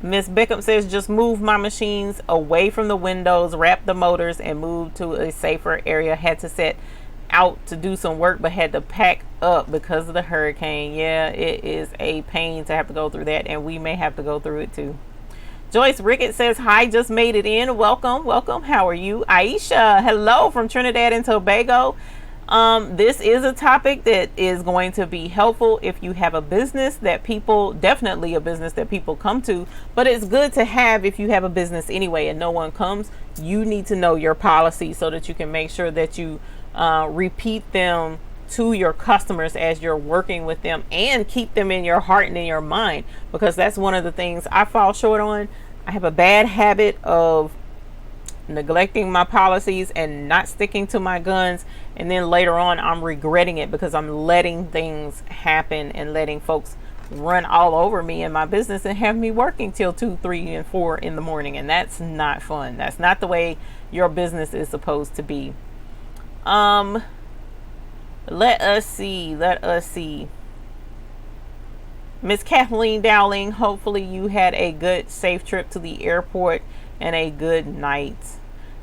Miss Beckham says, just move my machines away from the windows, wrap the motors, and move to a safer area. Had to set out to do some work, but had to pack up because of the hurricane. Yeah, it is a pain to have to go through that, and we may have to go through it too. Joyce Rickett says, hi, just made it in. Welcome, welcome. How are you? Aisha, hello from Trinidad and Tobago. This is a topic that is going to be helpful if you have a business that people, definitely a business that people come to, but it's good to have if you have a business anyway and no one comes. You need to know your policy so that you can make sure that you repeat them to your customers as you're working with them, and keep them in your heart and in your mind, because that's one of the things I fall short on. I have a bad habit of neglecting my policies and not sticking to my guns, and then later on I'm regretting it because I'm letting things happen and letting folks run all over me in my business and have me working till 2, 3, and 4 in the morning, and that's not fun. That's not the way your business is supposed to be. Let us see. Miss Kathleen Dowling, hopefully you had a good, safe trip to the airport and a good night.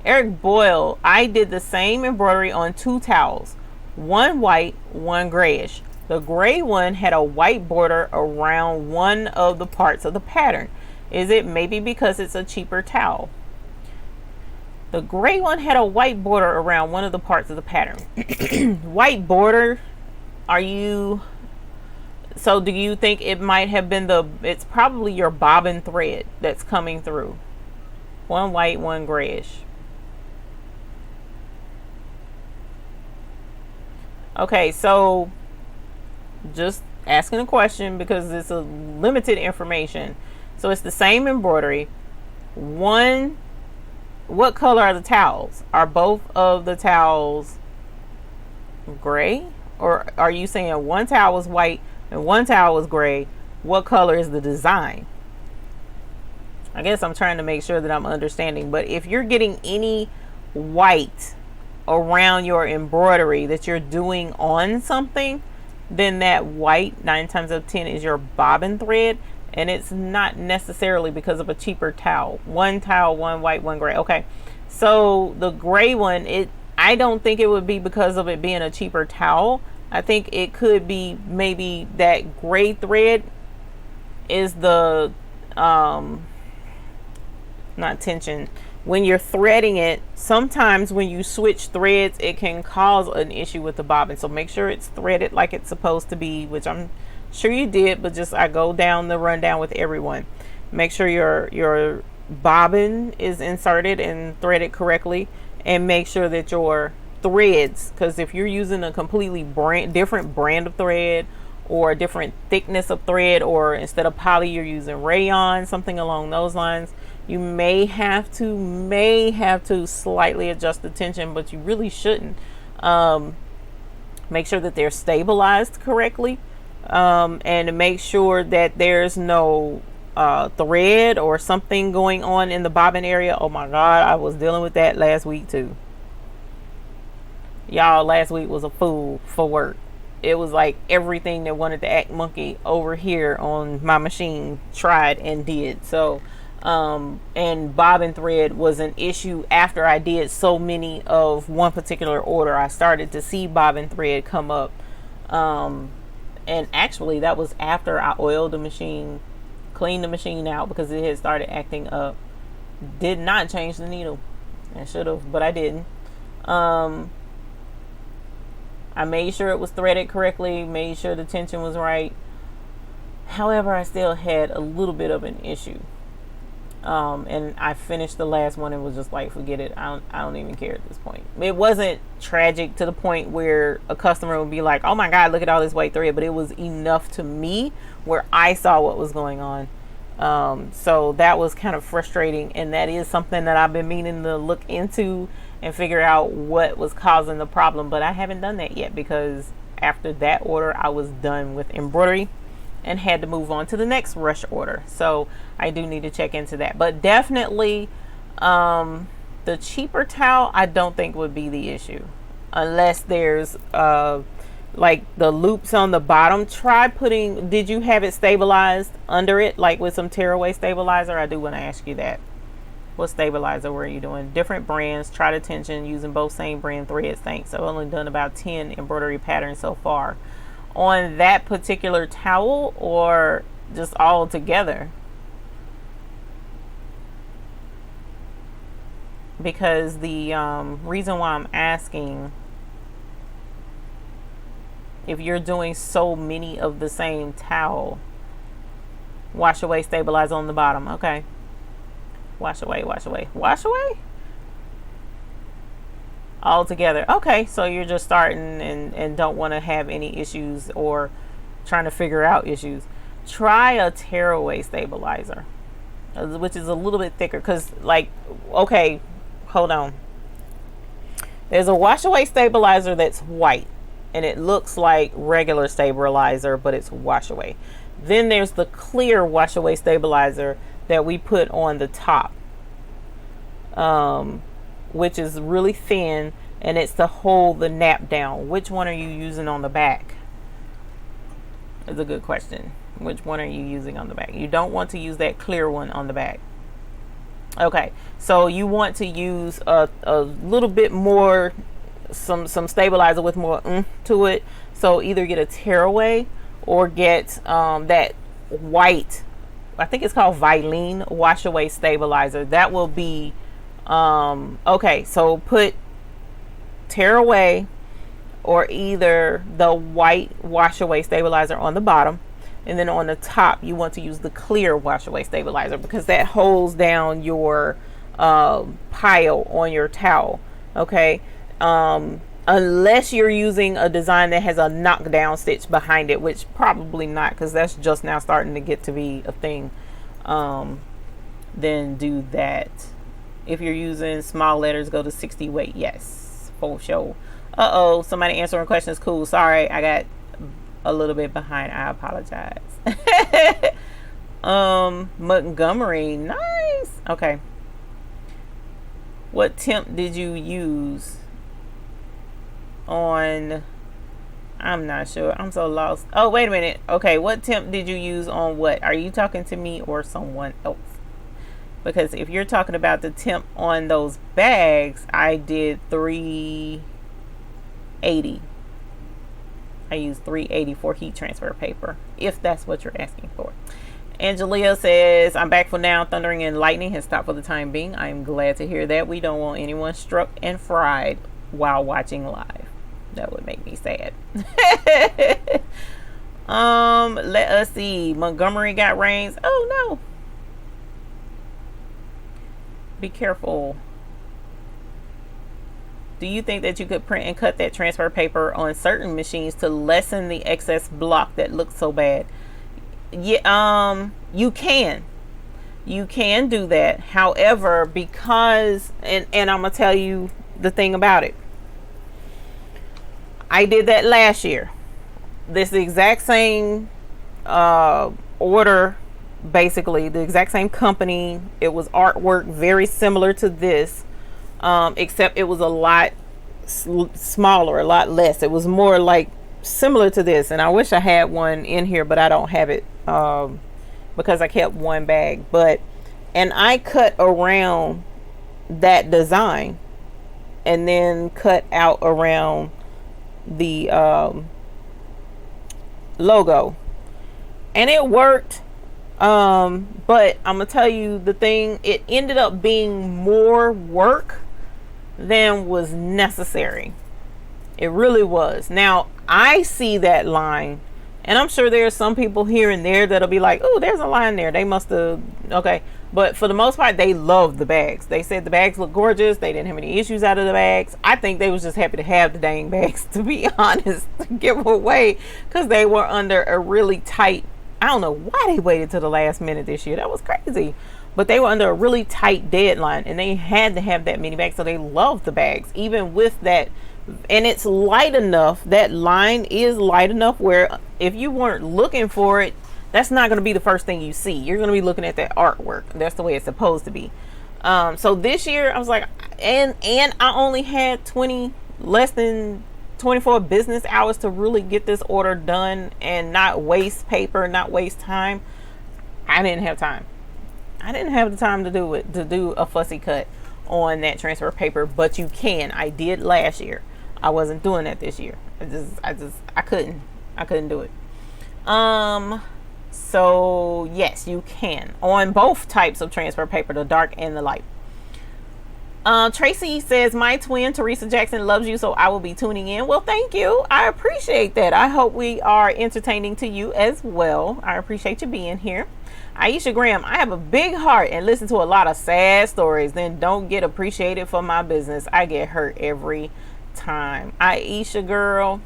Eric Boyle, I did the same embroidery on 2 towels, one white, one grayish. The gray one had a white border around one of the parts of the pattern. Is it maybe because it's a cheaper towel? The gray one had a white border around one of the parts of the pattern. White border, do you think it might have been it's probably your bobbin thread that's coming through. One white, one grayish. Okay, so just asking a question because it's a limited information. So it's the same embroidery. What color are the towels? Are both of the towels gray? Or are you saying one towel was white and one towel was gray? What color is the design? I guess I'm trying to make sure that I'm understanding. But if you're getting any white around your embroidery that you're doing on something, then that white 9 times out of 10 is your bobbin thread. And it's not necessarily because of a cheaper towel. One towel, one white, one gray. Okay, so the gray one, I don't think it would be because of it being a cheaper towel. I think it could be maybe that gray thread is the not tension. When you're threading it, sometimes when you switch threads, it can cause an issue with the bobbin. So make sure it's threaded like it's supposed to be, which I'm sure you did, but just I go down the rundown with everyone. Make sure your bobbin is inserted and threaded correctly, and make sure that your threads, because if you're using a completely different brand of thread or a different thickness of thread, or instead of poly you're using rayon, something along those lines, you may have to slightly adjust the tension, but you really shouldn't. Make sure that they're stabilized correctly. And make sure that there's no thread or something going on in the bobbin area. Oh my God, I was dealing with that last week too. Y'all, last week was a fool for work. It was like everything that wanted to act monkey over here on my machine tried and did. So, and bobbin thread was an issue after I did so many of one particular order. I started to see bobbin thread come up. And actually that was after I oiled the machine, cleaned the machine out because it had started acting up. Did not change the needle. I should have, but I didn't. I made sure it was threaded correctly, made sure the tension was right. However, I still had a little bit of an issue. And I finished the last one and was just like, forget it. I don't even care at this point. It wasn't tragic to the point where a customer would be like, oh my God, look at all this white thread. But it was enough to me where I saw what was going on. So that was kind of frustrating, and that is something that I've been meaning to look into and figure out what was causing the problem, but I haven't done that yet because after that order I was done with embroidery and had to move on to the next rush order. So I do need to check into that, but definitely the cheaper towel I don't think would be the issue unless there's like the loops on the bottom. Try putting, did you have it stabilized under it, like with some tearaway stabilizer? I do want to ask you that. What stabilizer were you doing? Different brands, try the tension using both same brand threads. Thanks. I've only done about 10 embroidery patterns so far on that particular towel, or just all together? Because the reason why I'm asking, if you're doing so many of the same towel, wash away, stabilize on the bottom. Okay. Wash away, wash away, wash away. All together. Okay, so you're just starting and don't want to have any issues or trying to figure out issues. Try a tearaway stabilizer, which is a little bit thicker, because like, okay, hold on. There's a wash away stabilizer that's white and it looks like regular stabilizer, but it's wash away. Then there's the clear wash away stabilizer that we put on the top, which is really thin, and it's to hold the nap down. Which one are you using on the back? Is a good question. Which one are you using on the back? You don't want to use that clear one on the back. Okay, so you want to use a little bit more, some stabilizer with more to it. So either get a tearaway or get that white, I think it's called Vilene wash away stabilizer. That will be okay, so put tearaway or either the white wash away stabilizer on the bottom, and then on the top you want to use the clear wash away stabilizer, because that holds down your pile on your towel. Okay, unless you're using a design that has a knockdown stitch behind it, which probably not, because that's just now starting to get to be a thing. Then do that. If you're using small letters, go to 60 weight. Yes, for sure. Uh-oh, somebody answering questions. Cool. Sorry, I got a little bit behind. I apologize. Montgomery. Nice. Okay. What temp did you use on? I'm not sure. I'm so lost. Oh, wait a minute. Okay, what temp did you use on what? Are you talking to me or someone else? Because if you're talking about the temp on those bags, I did 380. I used 380 for heat transfer paper, if that's what you're asking for. Angelia says, I'm back for now. Thundering and lightning has stopped for the time being. I'm glad to hear that. We don't want anyone struck and fried while watching live. That would make me sad. Let us see. Montgomery got rains. Oh no. Be careful. Do you think that you could print and cut that transfer paper on certain machines to lessen the excess block that looks so bad? Yeah, you can do that. However, because and I'm gonna tell you the thing about it. I did that last year. This exact same order, basically the exact same company. It was artwork very similar to this, except it was a lot smaller, a lot less. It was more like similar to this, and I wish I had one in here, but I don't have it because I kept one bag. And I cut around that design and then cut out around the logo, and it worked. But I'm gonna tell you the thing, it ended up being more work than was necessary. It really was. Now I see that line, and I'm sure there are some people here and there that'll be like, oh, there's a line there, they must have, okay. But for the most part, they loved the bags. They said the bags look gorgeous. They didn't have any issues out of the bags. I think they was just happy to have the dang bags, to be honest, to give away, because they were under a really tight I don't know why they waited till the last minute this year. That was crazy. But they were under a really tight deadline and they had to have that many bags. So they love the bags, even with that. And it's light enough. That line is light enough where if you weren't looking for it, that's not going to be the first thing you see. You're going to be looking at that artwork. That's the way it's supposed to be. So this year I was like, and I only had less than 24 business hours to really get this order done and not waste paper, not waste time. I didn't have time. I didn't have the time to do it, to do a fussy cut on that transfer paper, but you can. I did last year. I wasn't doing that this year. I couldn't do it. So yes, you can on both types of transfer paper, the dark and the light. Tracy says, my twin Teresa Jackson loves you, so I will be tuning in. Well, thank you. I appreciate that. I hope we are entertaining to you as well. I appreciate you being here. Aisha Graham, I have a big heart and listen to a lot of sad stories, then don't get appreciated for my business. I get hurt every time. Aisha girl,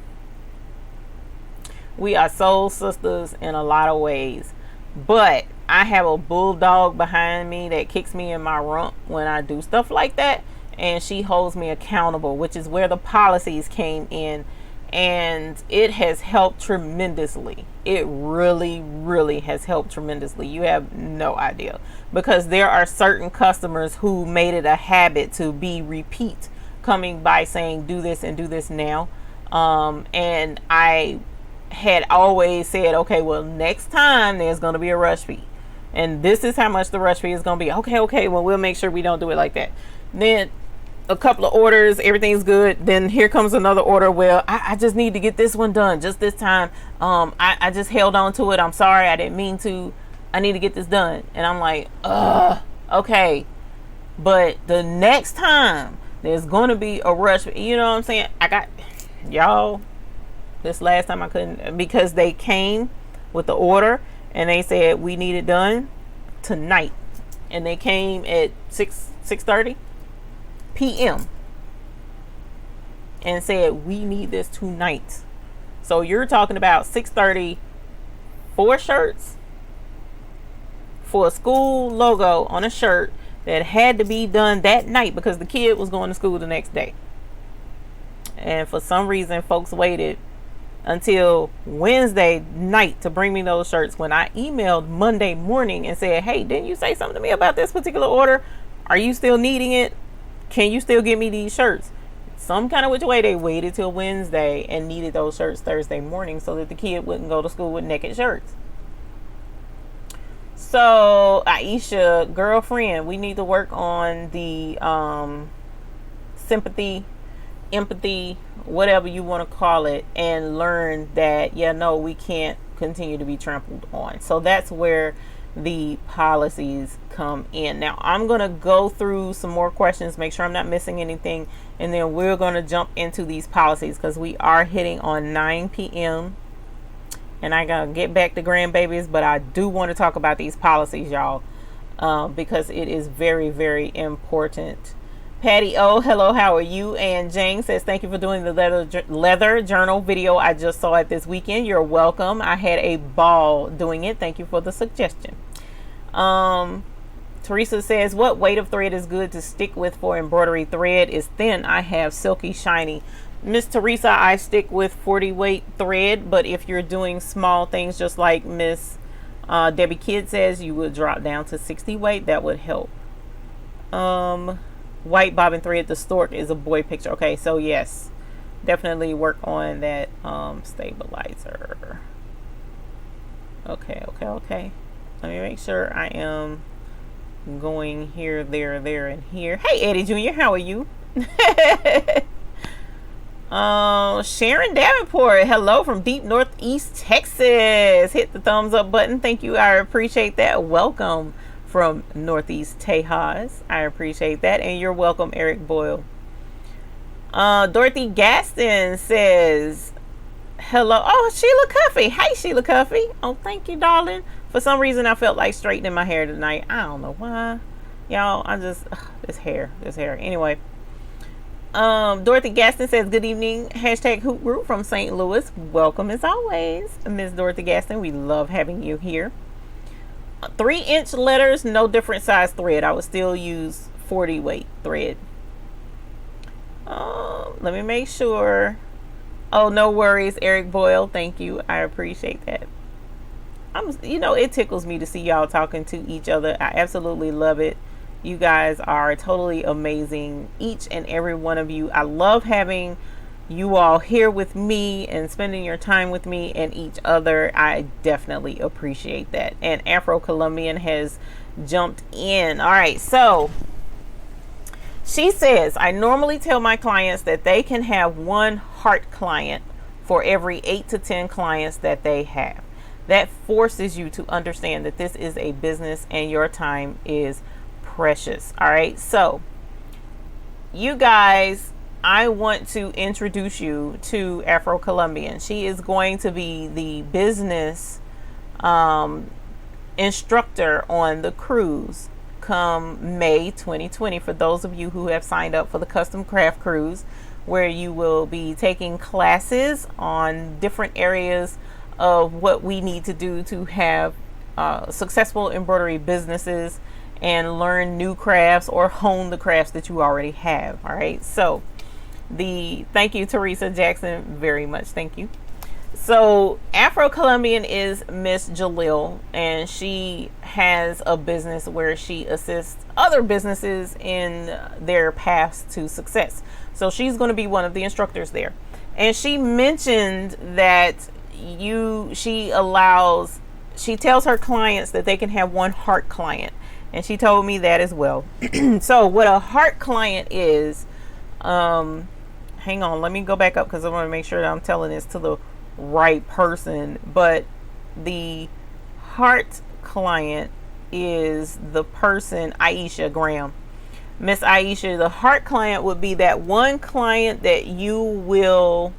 we are soul sisters in a lot of ways, but I have a bulldog behind me that kicks me in my rump when I do stuff like that, and she holds me accountable, which is where the policies came in, and it has helped tremendously. It really has helped tremendously. You have no idea, because there are certain customers who made it a habit to be repeat coming by saying do this and do this now, and I had always said, okay, well, next time there's going to be a rush fee, and this is how much the rush fee is going to be. Okay, well, we'll make sure we don't do it like that. Then a couple of orders, everything's good, then here comes another order. Well, I just need to get this one done just this time. I just held on to it. I'm sorry, I didn't mean to. I need to get this done. And I'm like, okay, but the next time there's going to be a rush, you know what I'm saying? I got y'all, this last time I couldn't, because they came with the order and they said we need it done tonight, and they came at 6:30 p.m. and said we need this tonight. So you're talking about 6:30 for shirts, for a school logo on a shirt that had to be done that night because the kid was going to school the next day. And for some reason folks waited until Wednesday night to bring me those shirts, when I emailed Monday morning and said, hey, didn't you say something to me about this particular order? Are you still needing it? Can you still get me these shirts? Some kind of which way they waited till Wednesday and needed those shirts Thursday morning so that the kid wouldn't go to school with naked shirts. So Aisha, girlfriend, we need to work on the sympathy, empathy, whatever you want to call it, and learn that, yeah, no, we can't continue to be trampled on. So that's where the policies come in. Now I'm going to go through some more questions, make sure I'm not missing anything, and then we're going to jump into these policies because we are hitting on 9 p.m. and I gotta get back to grandbabies, but I do want to talk about these policies, y'all, because it is very important. Patty O, hello, how are you? And Jane says, thank you for doing the leather journal video. I just saw it this weekend. You're welcome. I had a ball doing it. Thank you for the suggestion. Teresa says, what weight of thread is good to stick with for embroidery? Thread is thin. I have silky shiny. Miss Teresa, I stick with 40 weight thread, but if you're doing small things just like Miss Debbie Kidd says, you would drop down to 60 weight. That would help. White bobbin thread, the stork is a boy picture. Okay, so yes, definitely work on that stabilizer. Okay. Let me make sure I am going here, there, and here. Hey, Eddie Jr., how are you? Sharon Davenport, hello from deep northeast Texas. Hit the thumbs up button. Thank you. I appreciate that. Welcome from northeast Tejas. I appreciate that. And you're welcome, Eric Boyle. Dorothy Gaston says, hello. Oh, Sheila Cuffy. Hey, Sheila Cuffy. Oh, thank you, darling. For some reason, I felt like straightening my hair tonight. I don't know why. Y'all, I just, this hair. Anyway. Dorothy Gaston says, good evening. Hashtag Hoop Group from St. Louis. Welcome as always, Miss Dorothy Gaston. We love having you here. 3-inch letters, no different size thread. I would still use 40 weight thread. Let me make sure. Oh, no worries, Eric Boyle. Thank you. I appreciate that. It tickles me to see y'all talking to each other. I absolutely love it. You guys are totally amazing, each and every one of you. I love having you all here with me and spending your time with me and each other. I definitely appreciate that. And Afro Colombian has jumped in. All right, so she says, I normally tell my clients that they can have one heart client for every 8 to 10 clients that they have. That forces you to understand that this is a business and your time is precious. All right, so you guys, I want to introduce you to Afro Colombian. She is going to be the business instructor on the cruise come May 2020, for those of you who have signed up for the custom craft cruise, where you will be taking classes on different areas of what we need to do to have successful embroidery businesses and learn new crafts or hone the crafts that you already have. All right, so thank you, Teresa Jackson, very much. Thank you. So Afro Colombian is Miss Jalil, and she has a business where she assists other businesses in their paths to success. So she's going to be one of the instructors there. And she mentioned that she tells her clients that they can have one heart client. And she told me that as well. So what a heart client is, hang on, let me go back up because I want to make sure that I'm telling this to the right person. But the heart client is the person, Aisha Graham. Miss Aisha, the heart client would be that one client that you will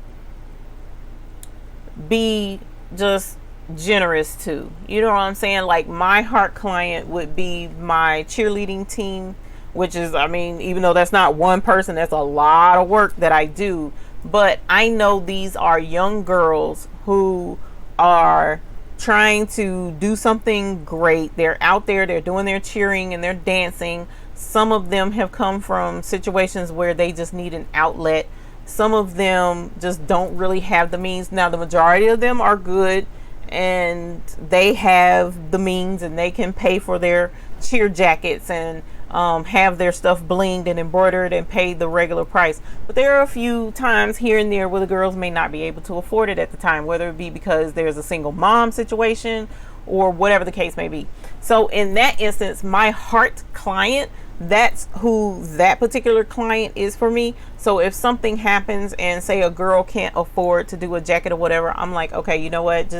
be just generous to. You know what I'm saying? Like, my heart client would be my cheerleading team, which is, even though that's not one person, that's a lot of work that I do. But I know these are young girls who are trying to do something great. They're out there, they're doing their cheering and they're dancing. Some of them have come from situations where they just need an outlet. Some of them just don't really have the means. Now, the majority of them are good and they have the means and they can pay for their cheer jackets and have their stuff blinged and embroidered and pay the regular price. But there are a few times here and there where the girls may not be able to afford it at the time, whether it be because there's a single mom situation or whatever the case may be. So in that instance, my heart client, that's who that particular client is for me. So if something happens and say a girl can't afford to do a jacket or whatever, I'm like, okay, you know what,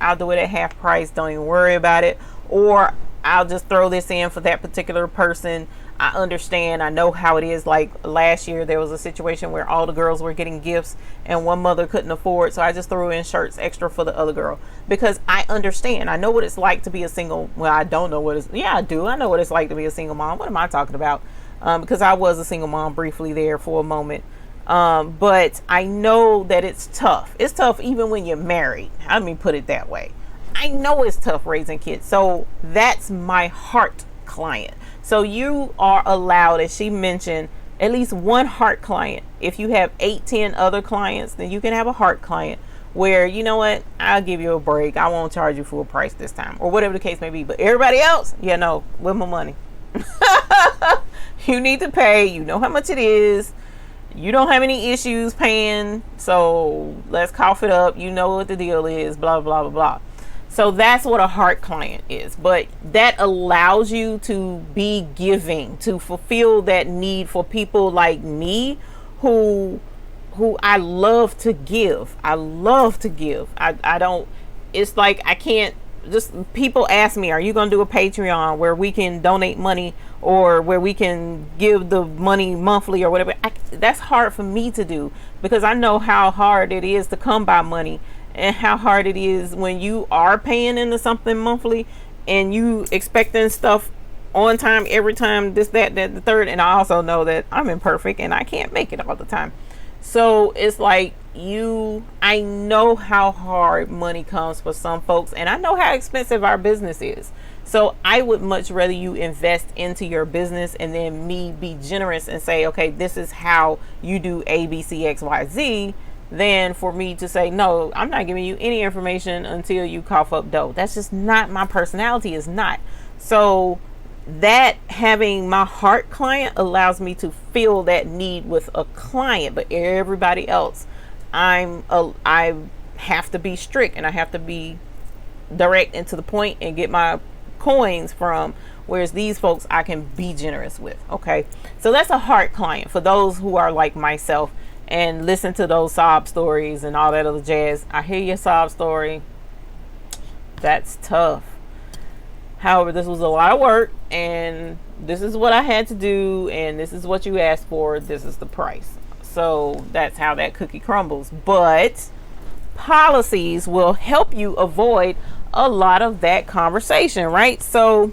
I'll do it at half price, don't even worry about it. Or I'll just throw this in for that particular person. I understand, I know how it is. Like last year there was a situation where all the girls were getting gifts and one mother couldn't afford, so I just threw in shirts extra for the other girl, because I understand. I know what it's like to be a single, well, I don't know what it's, yeah, I do, I know what it's like to be a single mom. What am I talking about? Because I was a single mom briefly there for a moment. But I know that it's tough. It's tough even when you're married. Let me put it that way. I know it's tough raising kids. So that's my heart client. So you are allowed, as she mentioned, at least one heart client. If you have 8-10 other clients, then you can have a heart client where, you know what, I'll give you a break. I won't charge you full price this time, or whatever the case may be. But everybody else, yeah, no, with my money. You need to pay. You know how much it is. You don't have any issues paying, so let's cough it up. You know what the deal is, blah, blah, blah, blah. So that's what a heart client is. But that allows you to be giving, to fulfill that need for people like me who I love to give. I love to give. I don't, it's like I can't, just people ask me, are you going to do a Patreon where we can donate money or where we can give the money monthly or whatever? That's hard for me to do, because I know how hard it is to come by money and how hard it is when you are paying into something monthly and you expecting stuff on time every time, this, that, the third. And I also know that I'm imperfect and I can't make it all the time. So it's like, I know how hard money comes for some folks, and I know how expensive our business is. So I would much rather you invest into your business and then me be generous and say, okay, this is how you do A, B, C, X, Y, Z, than for me to say, no, I'm not giving you any information until you cough up dough. That's just not my personality, is not. So that having my heart client allows me to feel that need with a client, but everybody else, I have to be strict and I have to be direct and to the point and get my coins from, whereas these folks I can be generous with. Okay, so that's a heart client for those who are like myself and listen to those sob stories and all that other jazz. I hear your sob story. That's tough. However, this was a lot of work, and this is what I had to do, and this is what you asked for. This is the price. So that's how that cookie crumbles. But policies will help you avoid a lot of that conversation, right? So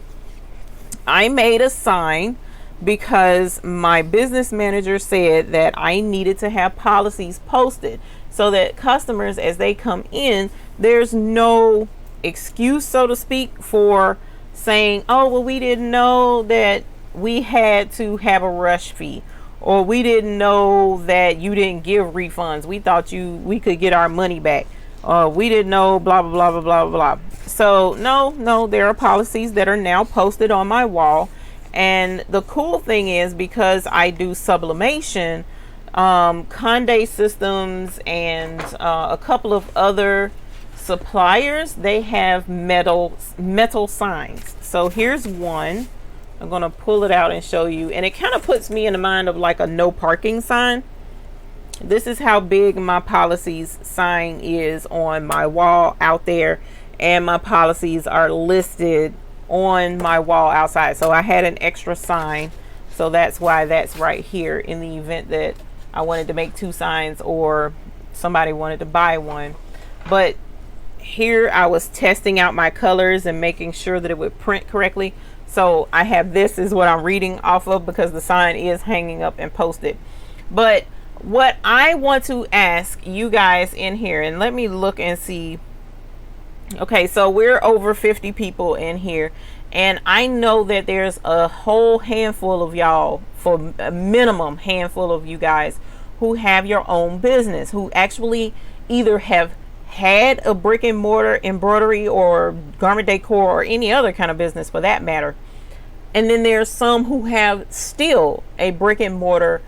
I made a sign because my business manager said that I needed to have policies posted so that customers, as they come in, there's no excuse, so to speak, for saying, oh, well, we didn't know that we had to have a rush fee, or we didn't know that you didn't give refunds. We thought we could get our money back. We didn't know, blah, blah, blah, blah, blah, blah. So no, there are policies that are now posted on my wall. And the cool thing is, because I do sublimation, Conde Systems and a couple of other suppliers, they have metal signs. So here's one. I'm going to pull it out and show you, and it kind of puts me in the mind of like a no parking sign. This is how big my policies sign is on my wall out there, and my policies are listed on my wall outside. So I had an extra sign, so that's why that's right here, in the event that I wanted to make two signs or somebody wanted to buy one. But here I was testing out my colors and making sure that it would print correctly. So I have, this is what I'm reading off of, because the sign is hanging up and posted. But what I want to ask you guys in here, and let me look and see. Okay, so we're over 50 people in here, and I know that there's a whole handful of y'all, for a minimum handful of you guys, who have your own business, who actually either have had a brick and mortar embroidery or garment decor or any other kind of business for that matter. And then there's some who have still a brick and mortar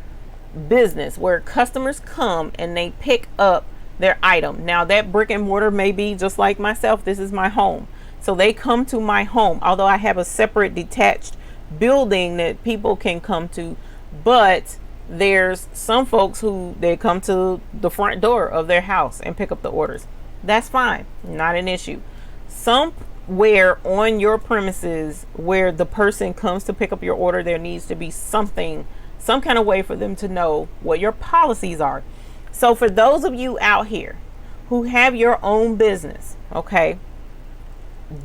business where customers come and they pick up their item. Now that brick and mortar may be just like myself, this is my home. So they come to my home, although I have a separate detached building that people can come to, but there's some folks who they come to the front door of their house and pick up the orders. That's fine, not an issue. Somewhere on your premises where the person comes to pick up your order, there needs to be something, some kind of way for them to know what your policies are. So for those of you out here who have your own business, okay,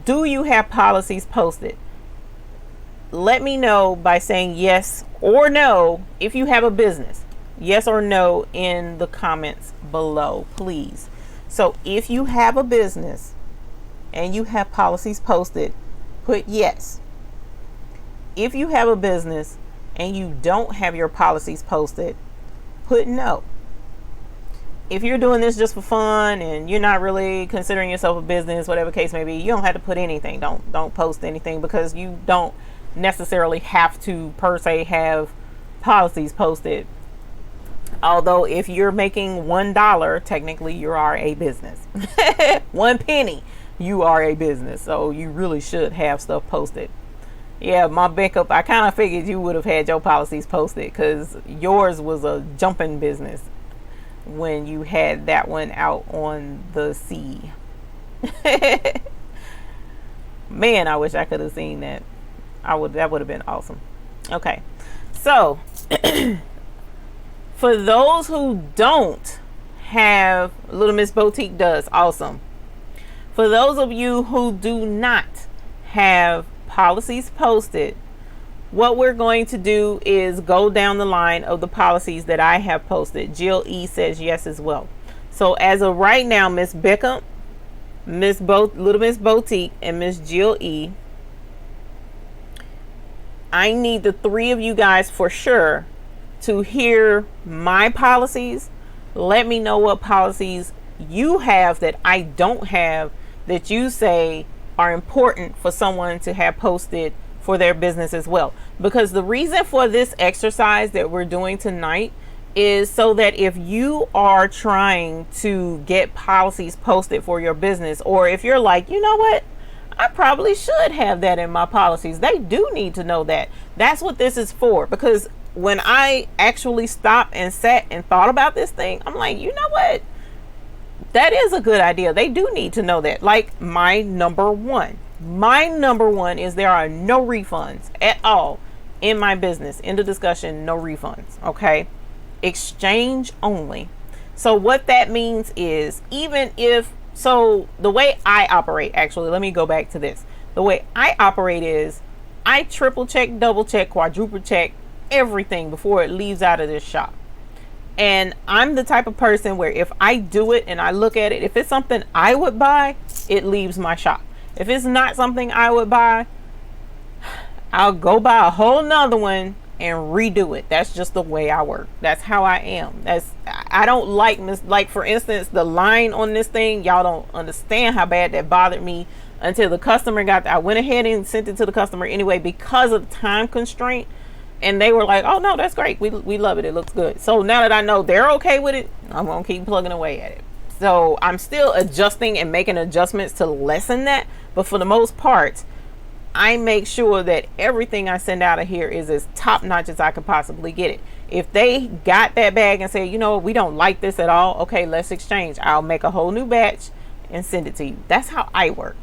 do you have policies posted? Let me know by saying yes or no if you have a business. Yes or no in the comments below, please. So if you have a business and you have policies posted, put yes. If you have a business and you don't have your policies posted, put no. If you're doing this just for fun and you're not really considering yourself a business, whatever case may be, you don't have to put anything. Don't post anything, because you don't necessarily have to per se have policies posted. Although if you're making $1, technically you are a business. 1 penny, you are a business. So you really should have stuff posted. Yeah, my backup, I kind of figured you would have had your policies posted, because yours was a jumping business when you had that one out on the sea. Man, I wish I could have seen that. That would have been awesome. Okay, so for those who don't have, Little Miss Boutique does, awesome. For those of you who do not have policies posted, what we're going to do is go down the line of the policies that I have posted. Jill E says yes as well. So as of right now, Miss Beckham, Little Miss Boutique, and Miss Jill E, I need the three of you guys for sure to hear my policies. Let me know what policies you have that I don't have, that you say are important for someone to have posted for their business as well. Because the reason for this exercise that we're doing tonight is so that if you are trying to get policies posted for your business, or if you're like, you know what, I probably should have that in my policies, they do need to know that. That's what this is for. Because when I actually stopped and sat and thought about this thing, I'm like, you know what, that is a good idea. They do need to know that. Like my number one is there are no refunds at all in my business. End of discussion. No refunds. Okay, exchange only. So what that means is, even if, so the way I operate, actually, let me go back to this. The way I operate is I triple check, double check, quadruple check everything before it leaves out of this shop. And I'm the type of person where if I do it and I look at it, if it's something I would buy, it leaves my shop. If it's not something I would buy, I'll go buy a whole nother one and redo it. That's just the way I work. That's how I am. I don't like for instance, the line on this thing, y'all don't understand how bad that bothered me until the customer I went ahead and sent it to the customer anyway because of the time constraint. And they were like, oh no, that's great. We love it. It looks good. So now that I know they're okay with it, I'm going to keep plugging away at it. So I'm still adjusting and making adjustments to lessen that. But for the most part, I make sure that everything I send out of here is as top notch as I could possibly get it. If they got that bag and say, you know, we don't like this at all, okay, let's exchange. I'll make a whole new batch and send it to you. That's how I work.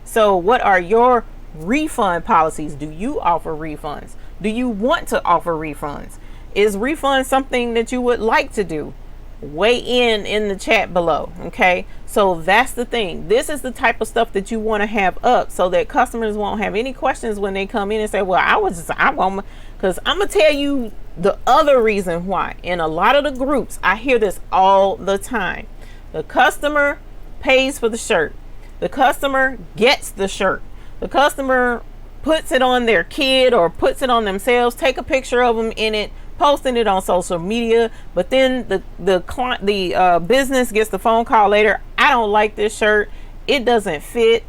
So what are your refund policies? Do you offer refunds? Do you want to offer refunds? Is refund something that you would like to do? Weigh in the chat below. Okay, so that's the thing. This is the type of stuff that you want to have up so that customers won't have any questions when they come in and say, well, because I'm gonna tell you the other reason why. In a lot of the groups, I hear this all the time. The customer pays for the shirt. The customer gets the shirt. The customer puts it on their kid or puts it on themselves, take a picture of them in it, posting it on social media, but then the business gets the phone call later. I don't like this shirt. It doesn't fit.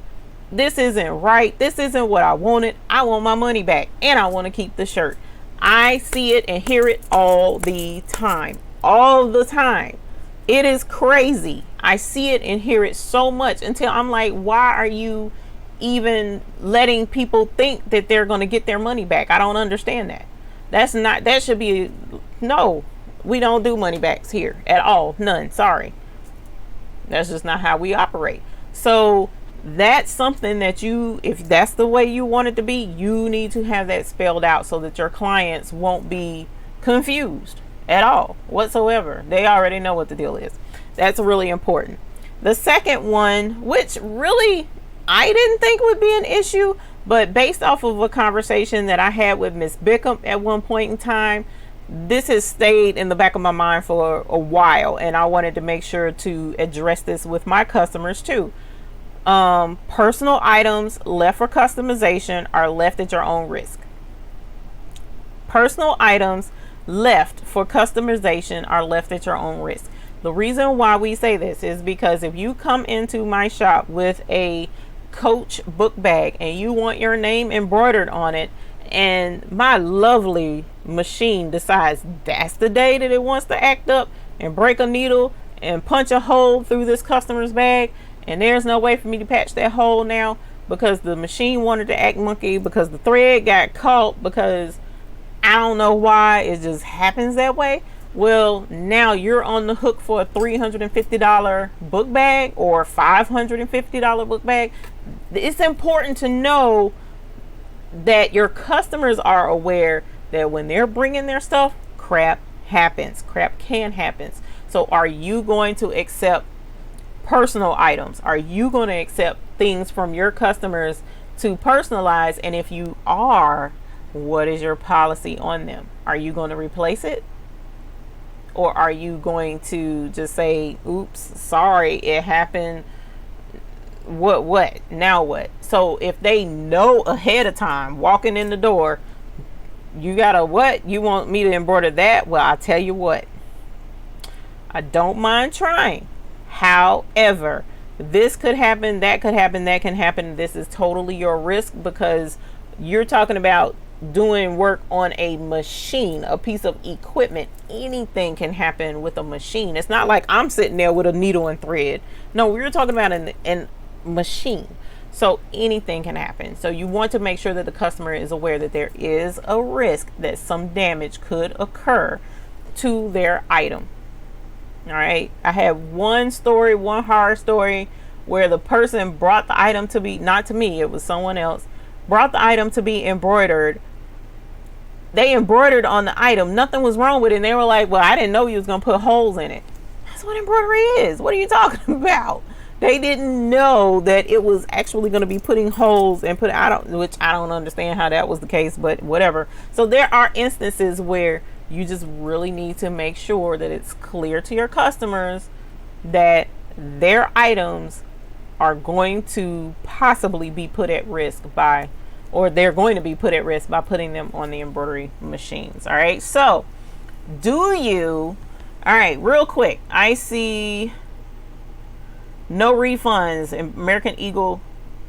This isn't right. This isn't what I wanted. I want my money back and I want to keep the shirt. I see it and hear it all the time. All the time. It is crazy. I see it and hear it so much until I'm like, why are you even letting people think that they're going to get their money back? I don't understand that. That should be, no, we don't do money backs here at all. None. Sorry. That's just not how we operate. So that's something that if that's the way you want it to be, you need to have that spelled out so that your clients won't be confused at all whatsoever. They already know what the deal is. That's really important. The second one, which really I didn't think would be an issue, but based off of a conversation that I had with Miss Bickham at one point in time, this has stayed in the back of my mind for a while, and I wanted to make sure to address this with my customers too. Personal items left for customization are left at your own risk. Personal items left for customization are left at your own risk. The reason why we say this is because if you come into my shop with a Coach book bag and you want your name embroidered on it, and my lovely machine decides that's the day that it wants to act up and break a needle and punch a hole through this customer's bag, and there's no way for me to patch that hole now because the machine wanted to act monkey, because the thread got caught, because I don't know why, it just happens that way. Well, now you're on the hook for a $350 book bag or $550 book bag. It's important to know that your customers are aware that when they're bringing their stuff, crap happens. Crap can happen. So are you going to accept personal items? Are you going to accept things from your customers to personalize? And if you are, What is your policy on them? Are you going to replace it? Or are you going to just say, oops, sorry, it happened. What? Now what? So if they know ahead of time, walking in the door, you gotta what? You want me to embroider that? Well, I tell you what, I don't mind trying. However, this could happen, that could happen, that can happen. This is totally your risk, because you're talking about doing work on a machine, a piece of equipment. Anything can happen with a machine. It's not like I'm sitting there with a needle and thread. No, we're talking about an machine. So anything can happen. So you want to make sure that the customer is aware that there is a risk that some damage could occur to their item. All right. I had one horror story where the person brought the item to be, not to me, it was someone else, brought the item to be embroidered. They embroidered on the item. Nothing was wrong with it. And they were like, well, I didn't know you was going to put holes in it. That's what embroidery is. What are you talking about? They didn't know that it was actually going to be putting holes and which I don't understand how that was the case, but whatever. So there are instances where you just really need to make sure that it's clear to your customers that their items are going to possibly be put at risk by, or they're going to be put at risk by putting them on the embroidery machines. All right. So all right, real quick, I see no refunds. American Eagle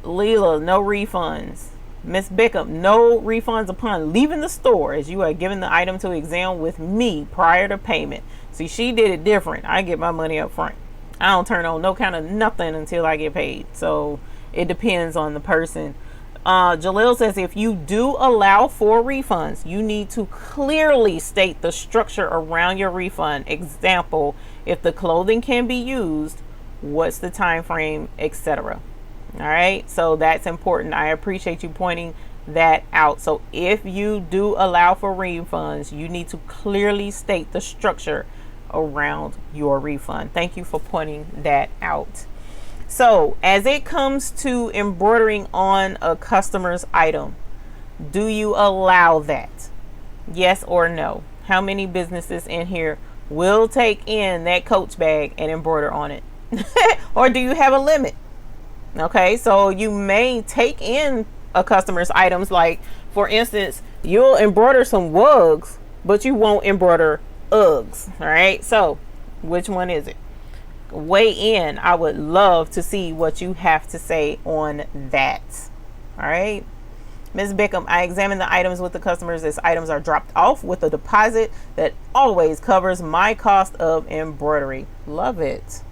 Leela, no refunds. Miss Bickham, no refunds upon leaving the store, as you are given the item to exam with me prior to payment. See, she did it different. I get my money up front. I don't turn on no kind of nothing until I get paid. So it depends on the person. Jalil says, if you do allow for refunds, you need to clearly state the structure around your refund. Example, if the clothing can be used, what's the time frame, etc. All right, so that's important. I appreciate you pointing that out. So if you do allow for refunds, you need to clearly state the structure around your refund. Thank you for pointing that out. So as it comes to embroidering on a customer's item, do you allow that? Yes or no? How many businesses in here will take in that Coach bag and embroider on it? Or do you have a limit? Okay, so you may take in a customer's items, like for instance, you'll embroider some wugs, but you won't embroider Uggs. All right, so which one is it? Weigh in. I would love to see what you have to say on that. All right, Ms. Bickham, I examine the items with the customers as items are dropped off with a deposit that always covers my cost of embroidery. Love it.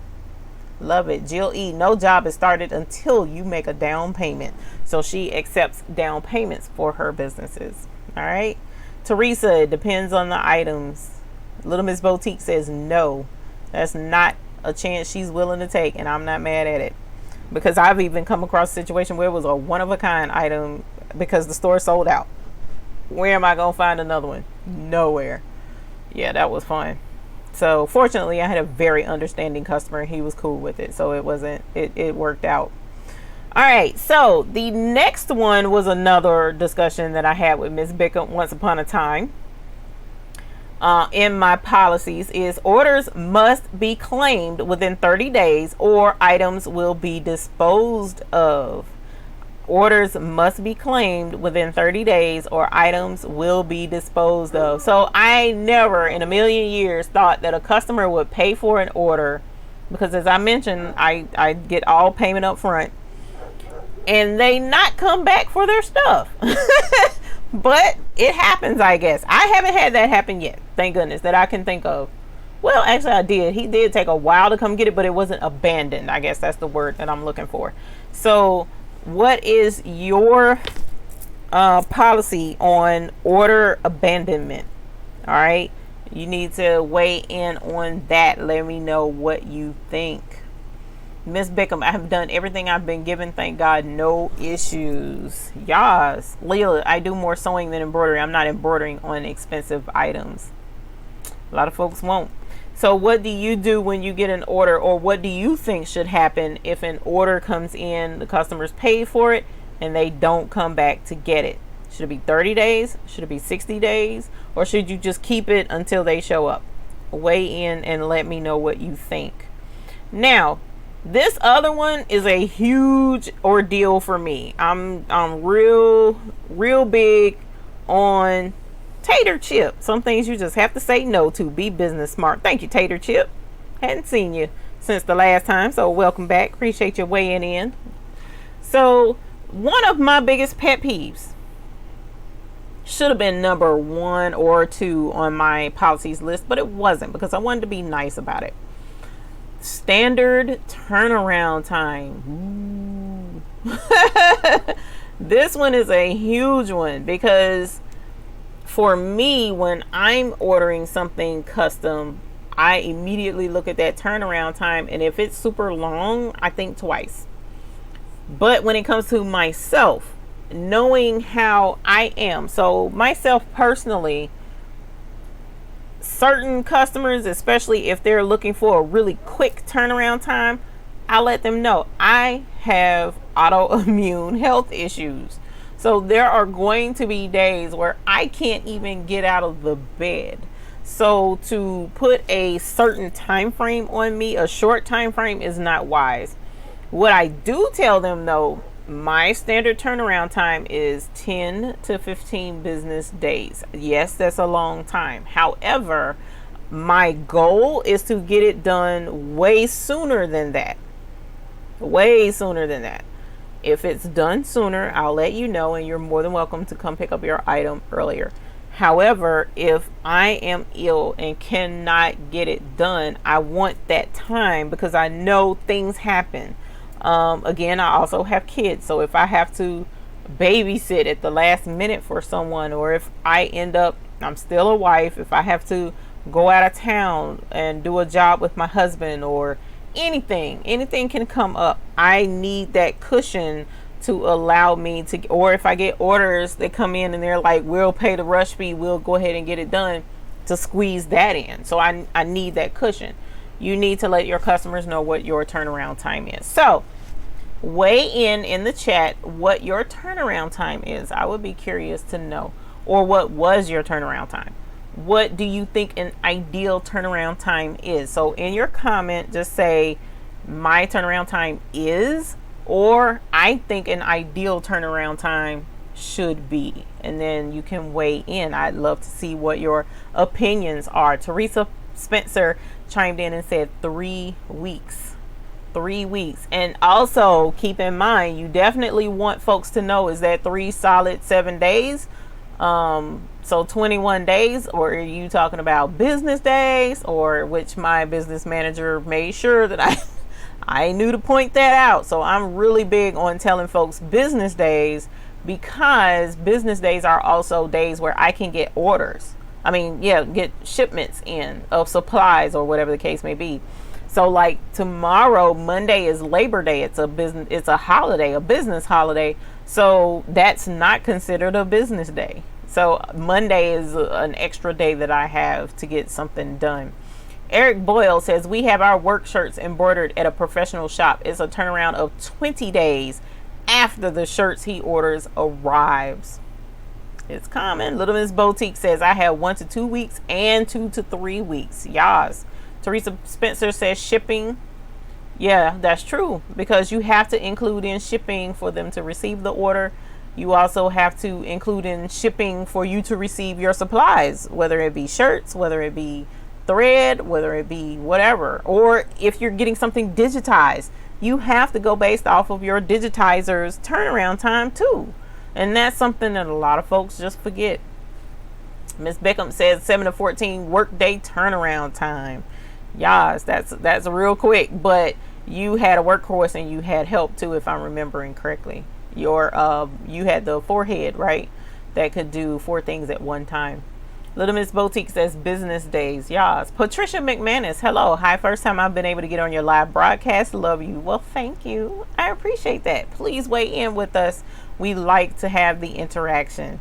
Love it. Jill E, no job is started until you make a down payment. So she accepts down payments for her businesses. All right. Teresa, it depends on the items. Little Miss Boutique says no. That's not a chance she's willing to take, and I'm not mad at it, because I've even come across a situation where it was a one-of-a-kind item because the store sold out. Where am I gonna find another one? Nowhere. Yeah, that was fun. So fortunately, I had a very understanding customer. He was cool with it, so it worked out. All right, so the next one was another discussion that I had with Ms. Bickham once upon a time. In my policies is orders must be claimed within 30 days or items will be disposed of. Orders must be claimed within 30 days or items will be disposed of. So I never in a million years thought that a customer would pay for an order, because as I mentioned, I get all payment up front, and they not come back for their stuff. But it happens, I guess. I haven't had that happen yet, thank goodness, that I can think of. Well, actually I did. He did take a while to come get it, but it wasn't abandoned. I guess that's the word that I'm looking for. So what is your policy on order abandonment? All right, you need to weigh in on that. Let me know what you think. Miss Bickham, I have done everything I've been given, thank God, no issues. Yas. Leela, I do more sewing than embroidery. I'm not embroidering on expensive items. A lot of folks won't. So what do you do when you get an order, or what do you think should happen if an order comes in, the customers pay for it, and they don't come back to get it? Should it be 30 days? Should it be 60 days? Or should you just keep it until they show up? Weigh in and let me know what you think. Now, this other one is a huge ordeal for me. I'm real big on Tater Chip. Some things you just have to say no to. Be business smart. Thank you, Tater Chip. Hadn't seen you since the last time, so welcome back. Appreciate you weighing in. So, one of my biggest pet peeves should have been number 1 or 2 on my policies list, but it wasn't because I wanted to be nice about it. Standard turnaround time. This one is a huge one because for me, when I'm ordering something custom, I immediately look at that turnaround time, and if it's super long, I think twice. But when it comes to myself, knowing how I am, so myself personally, certain customers, especially if they're looking for a really quick turnaround time, I let them know I have autoimmune health issues. So there are going to be days where I can't even get out of the bed. So to put a certain time frame on me, a short time frame, is not wise. What I do tell them though, my standard turnaround time is 10 to 15 business days. Yes, that's a long time. However, my goal is to get it done way sooner than that. Way sooner than that. If it's done sooner, I'll let you know, and you're more than welcome to come pick up your item earlier. However, if I am ill and cannot get it done, I want that time because I know things happen. Again, I also have kids, so if I have to babysit at the last minute for someone, or if I end up, I'm still a wife, if I have to go out of town and do a job with my husband, or anything can come up. I need that cushion to allow me to, or if I get orders that come in and they're like, we'll pay the rush fee, we'll go ahead and get it done, to squeeze that in. So I need that cushion. You need to let your customers know what your turnaround time is. So weigh in the chat what your turnaround time is. I would be curious to know. Or what was your turnaround time? What do you think an ideal turnaround time is? So in your comment, just say my turnaround time is, or I think an ideal turnaround time should be, and then you can weigh in. I'd love to see what your opinions are. Teresa Spencer chimed in and said 3 weeks. 3 weeks. And also keep in mind, you definitely want folks to know, is that 3 solid 7 days? So 21 days, or are you talking about business days? Or which my business manager made sure that I knew to point that out. So I'm really big on telling folks business days, because business days are also days where I can get orders. Get shipments in of supplies or whatever the case may be. So like tomorrow, Monday, is Labor Day. It's a holiday, a business holiday. So that's not considered a business day. So Monday is an extra day that I have to get something done. Eric Boyle says, we have our work shirts embroidered at a professional shop. It's a turnaround of 20 days after the shirts he orders arrives. It's common. Little Miss Boutique says, I have 1 to 2 weeks and 2 to 3 weeks. Yas. Teresa Spencer says shipping. Yeah, that's true, because you have to include in shipping for them to receive the order. You also have to include in shipping for you to receive your supplies, whether it be shirts, whether it be thread, whether it be whatever. Or if you're getting something digitized, you have to go based off of your digitizer's turnaround time too. And that's something that a lot of folks just forget. Miss Beckham says 7 to 14 workday turnaround time. Yes, that's real quick, but you had a workhorse and you had help too, if I'm remembering correctly. You had the forehead, right, that could do 4 things at one time. Little Miss Boutique says business days. Yes. Patricia McManus, hello. Hi, first time I've been able to get on your live broadcast. Love you. Well, thank you. I appreciate that. Please weigh in with us. We like to have the interaction.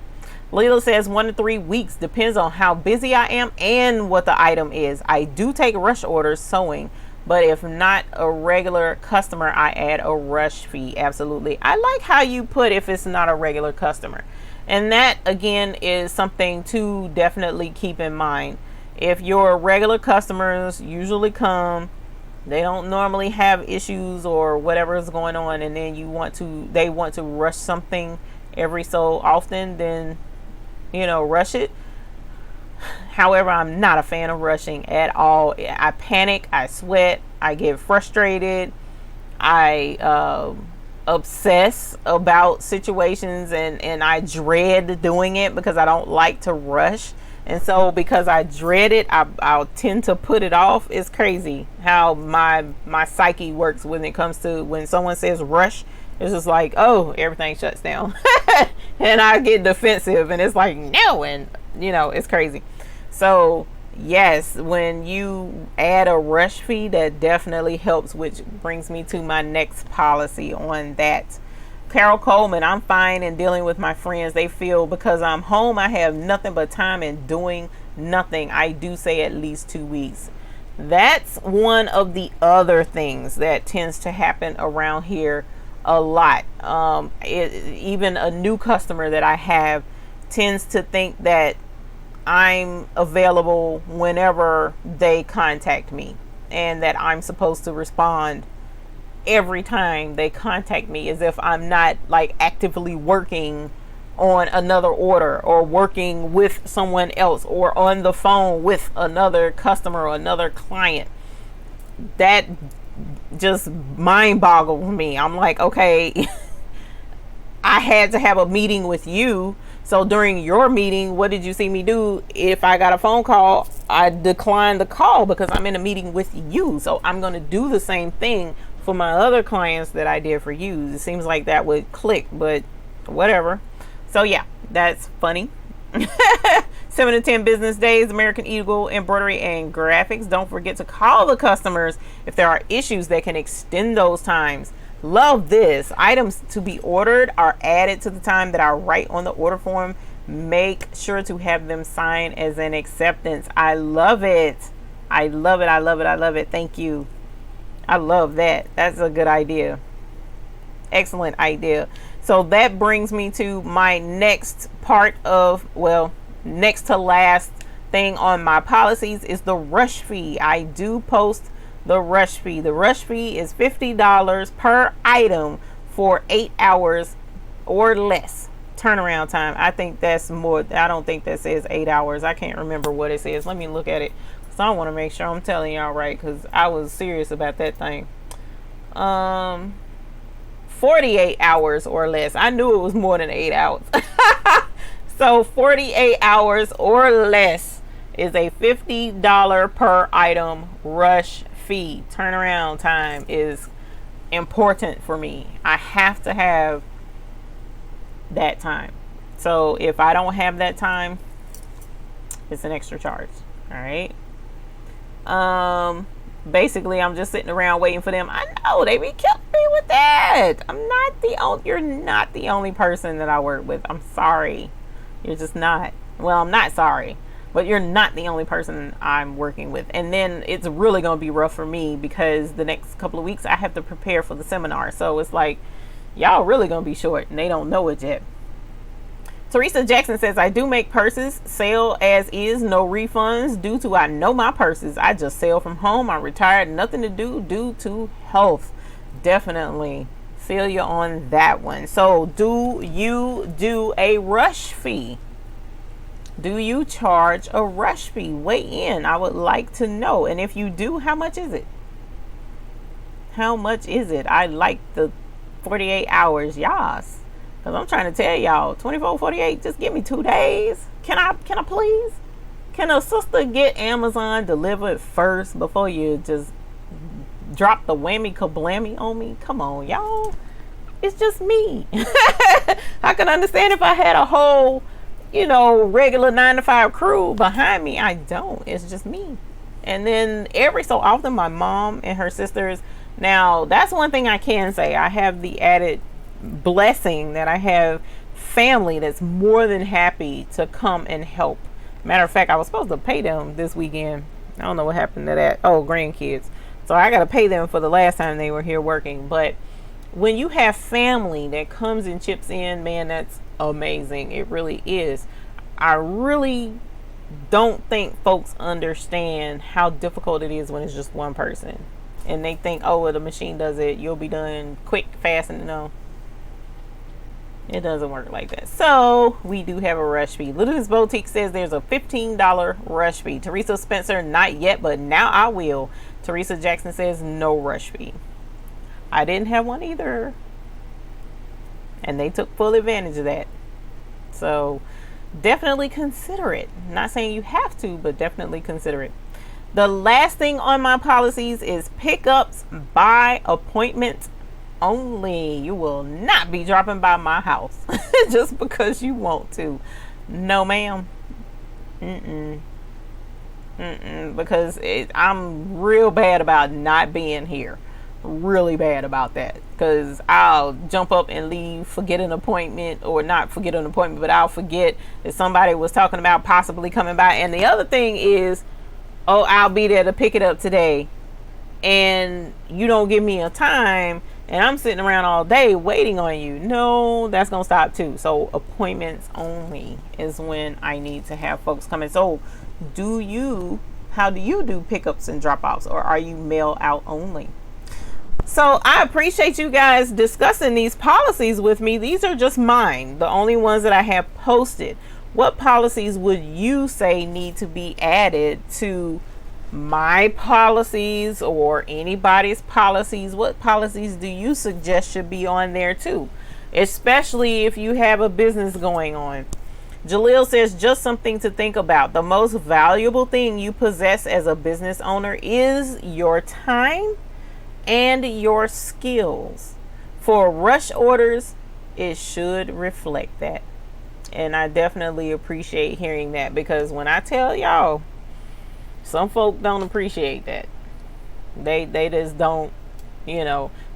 Lila says 1 to 3 weeks. Depends on how busy I am and what the item is. I do take rush orders sewing, but if not a regular customer, I add a rush fee. Absolutely. I like how you put if it's not a regular customer. And that again is something to definitely keep in mind. If your regular customers usually come, they don't normally have issues or whatever is going on, and then they want to rush something every so often, then rush it. However, I'm not a fan of rushing at all. I panic, I sweat, I get frustrated, I obsess about situations, and I dread doing it because I don't like to rush. And so because I dread it, I'll tend to put it off. It's crazy how my psyche works when it comes to when someone says rush. It's just like, oh, everything shuts down. And I get defensive, and it's like, no, and it's crazy. So yes, when you add a rush fee, that definitely helps, which brings me to my next policy on that. Carol Coleman, I'm fine in dealing with my friends. They feel because I'm home, I have nothing but time and doing nothing. I do say at least 2 weeks. That's one of the other things that tends to happen around here a lot. Even a new customer that I have tends to think that I'm available whenever they contact me, and that I'm supposed to respond every time they contact me, as if I'm not like actively working on another order or working with someone else or on the phone with another customer or another client. That just mind boggles me. I'm like, okay, I had to have a meeting with you. So during your meeting, what did you see me do? If I got a phone call, I declined the call because I'm in a meeting with you. So I'm going to do the same thing for my other clients that I did for you. It seems like that would click, but whatever. So yeah, that's funny. 7 to 10 business days, American Eagle Embroidery and Graphics. Don't forget to call the customers if there are issues that can extend those times. Love this. Items to be ordered are added to the time that I write on the order form. Make sure to have them sign as an acceptance. I love it. I love it. I love it. I love it. Thank you. I love that. That's a good idea. Excellent idea. So that brings me to my next part of, well, next to last thing on my policies is the rush fee. I do post the rush fee. The rush fee is $50 per item for 8 hours or less turnaround time. I think that's more. I don't think that says 8 hours. I can't remember what it says. Let me look at it. So I want to make sure I'm telling y'all right, because I was serious about that thing. 48 hours or less. I knew it was more than 8 hours. So 48 hours or less is a $50 per item rush fee. Turnaround time is important for me. I have to have that time. So if I don't have that time, it's an extra charge. All right. Basically I'm just sitting around waiting for them. I know they be killing me with that. You're not the only person that I work with. I'm sorry. You're just not. Well, I'm not sorry, but you're not the only person I'm working with. And then it's really going to be rough for me because the next couple of weeks I have to prepare for the seminar. So it's like, y'all really going to be short and they don't know it yet. Teresa Jackson says, I do make purses, sell as is, no refunds due to I know my purses. I just sell from home. I'm retired, nothing to do due to health. Definitely feel you on that one. So do you do a rush fee? Do you charge a rush fee? Weigh in. I would like to know. And if you do, how much is it? How much is it? I like the 48 hours. Yas. Because I'm trying to tell y'all, 24, 48, just give me 2 days. Can I please? Can a sister get Amazon delivered first before you just drop the whammy kablammy on me? Come on, y'all. It's just me. I can understand if I had a whole, regular 9-to-5 crew behind me. I don't. It's just me. And then every so often, my mom and her sisters. Now, that's one thing I can say. I have the added blessing that I have family that's more than happy to come and help. Matter of fact, I was supposed to pay them this weekend. I don't know what happened to that. Oh, grandkids. So I got to pay them for the last time they were here working. But when you have family that comes and chips in, man, amazing. It really is. I really don't think folks understand how difficult it is when it's just one person. And they think, oh, well, the machine does it. You'll be done quick, fast, and no. It doesn't work like that. So we do have a rush fee. Little Miss Boutique says there's a $15 rush fee. Teresa Spencer, not yet, but now I will. Teresa Jackson says no rush fee. I didn't have one either. And they took full advantage of that. So definitely consider it. Not saying you have to, but definitely consider it. The last thing on my policies is pickups by appointment only. You will not be dropping by my house just because you want to. No, ma'am. Because I'm real bad about not being here. Really bad about that, because I'll jump up and leave, forget an appointment, or not forget an appointment, but I'll forget that somebody was talking about possibly coming by. And the other thing is, oh, I'll be there to pick it up today, and you don't give me a time, and I'm sitting around all day waiting on you. No, that's gonna stop too. So appointments only is when I need to have folks come in. So how do you do pickups and drop-offs, or are you mail out only? So I appreciate you guys discussing these policies with me. These are just mine, the only ones that I have posted. What policies would you say need to be added to my policies or anybody's policies? What policies do you suggest should be on there too? Especially if you have a business going on. Jaleel says, just something to think about. The most valuable thing you possess as a business owner is your time and your skills. For rush orders, it should reflect that. And I definitely appreciate hearing that, because when I tell y'all, some folk don't appreciate that. They just don't,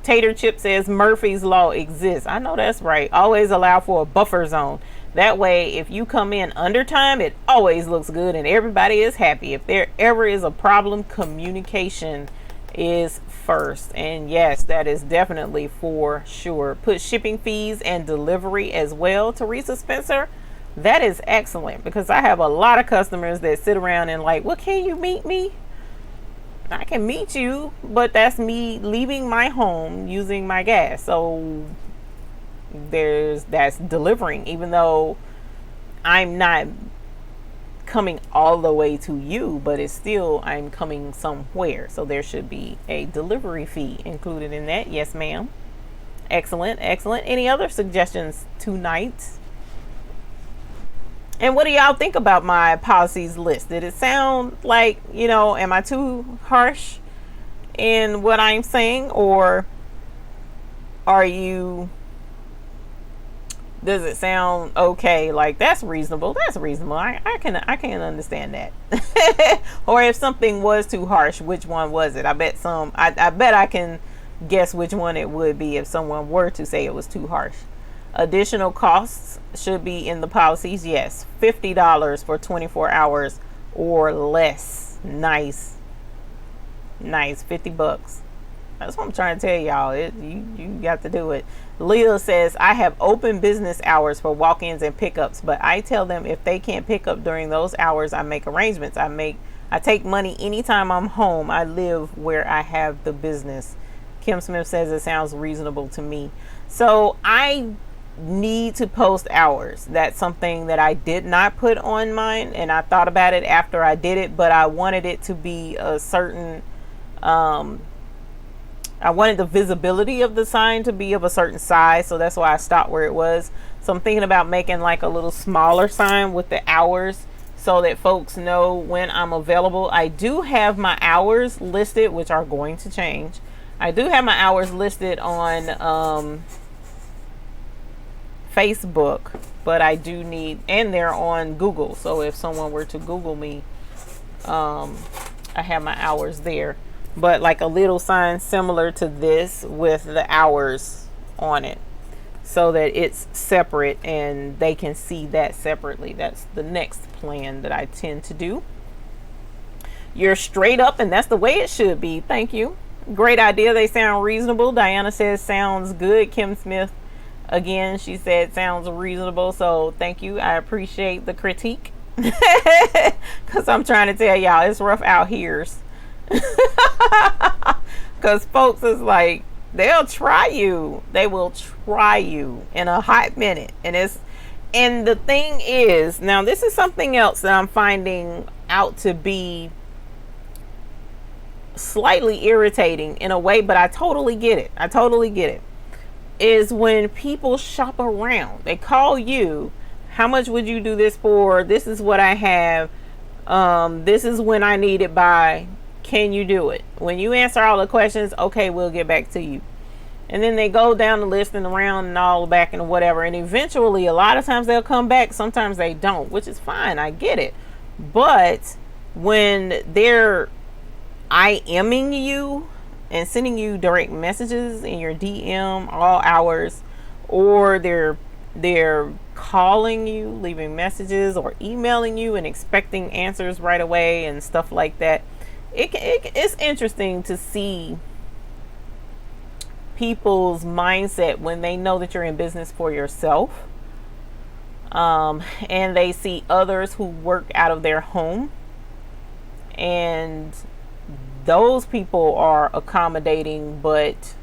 Tater Chip says Murphy's Law exists. I know that's right. Always allow for a buffer zone. That way, if you come in under time, it always looks good and everybody is happy. If there ever is a problem, communication is first. And yes, that is definitely for sure. Put shipping fees and delivery as well, Teresa Spencer. That is excellent, because I have a lot of customers that sit around and like, well, can you meet me? I can meet you, but that's me leaving my home using my gas. So that's delivering, even though I'm not coming all the way to you, but it's still, I'm coming somewhere. So there should be a delivery fee included in that. Yes, ma'am. Excellent. Any other suggestions tonight? And what do y'all think about my policies list? Did it sound like, am I too harsh in what I'm saying, or does it sound okay? Like, that's reasonable. I can understand that. Or if something was too harsh, which one was it? I bet I can guess which one it would be if someone were to say it was too harsh. Additional costs should be in the policies. Yes, $50 for 24 hours or less. Nice, $50. That's what I'm trying to tell y'all. You got to do it. Leah says, I have open business hours for walk-ins and pickups, but I tell them if they can't pick up during those hours, I make arrangements. I take money anytime I'm home. I live where I have the business. Kim Smith says it sounds reasonable to me. So I need to post hours. That's something that I did not put on mine, and I thought about it after I did it, but I wanted it to be a certain I wanted the visibility of the sign to be of a certain size, so that's why I stopped where it was. So I'm thinking about making like a little smaller sign with the hours so that folks know when I'm available. I do have my hours listed, which are going to change. I do have my hours listed on Facebook, but I do need, and they're on Google. So if someone were to Google me, I have my hours there. But like a little sign similar to this with the hours on it, so that it's separate and they can see that separately. That's the next plan that I tend to do. You're straight up, and that's the way it should be. Thank you. Great idea. They sound reasonable. Diana says sounds good. Kim Smith Again, she said sounds reasonable, so thank you. I appreciate the critique. Because I'm trying to tell y'all, it's rough out here. Because folks is like, they'll try you. They will try you in a hot minute. And the thing is, now this is something else that I'm finding out to be slightly irritating in a way, but I totally get it. I totally get it. Is when people shop around. They call you, how much would you do this for? This is what I have. This is when I need it by. Can you do it? When you answer all the questions, okay, we'll get back to you. And then they go down the list and around and all back and whatever. And eventually, a lot of times they'll come back. Sometimes they don't, which is fine. I get it. But when they're IMing you and sending you direct messages in your DM all hours, or they're calling you, leaving messages, or emailing you and expecting answers right away and stuff like that, it's interesting to see people's mindset when they know that you're in business for yourself, and they see others who work out of their home, and those people are accommodating, but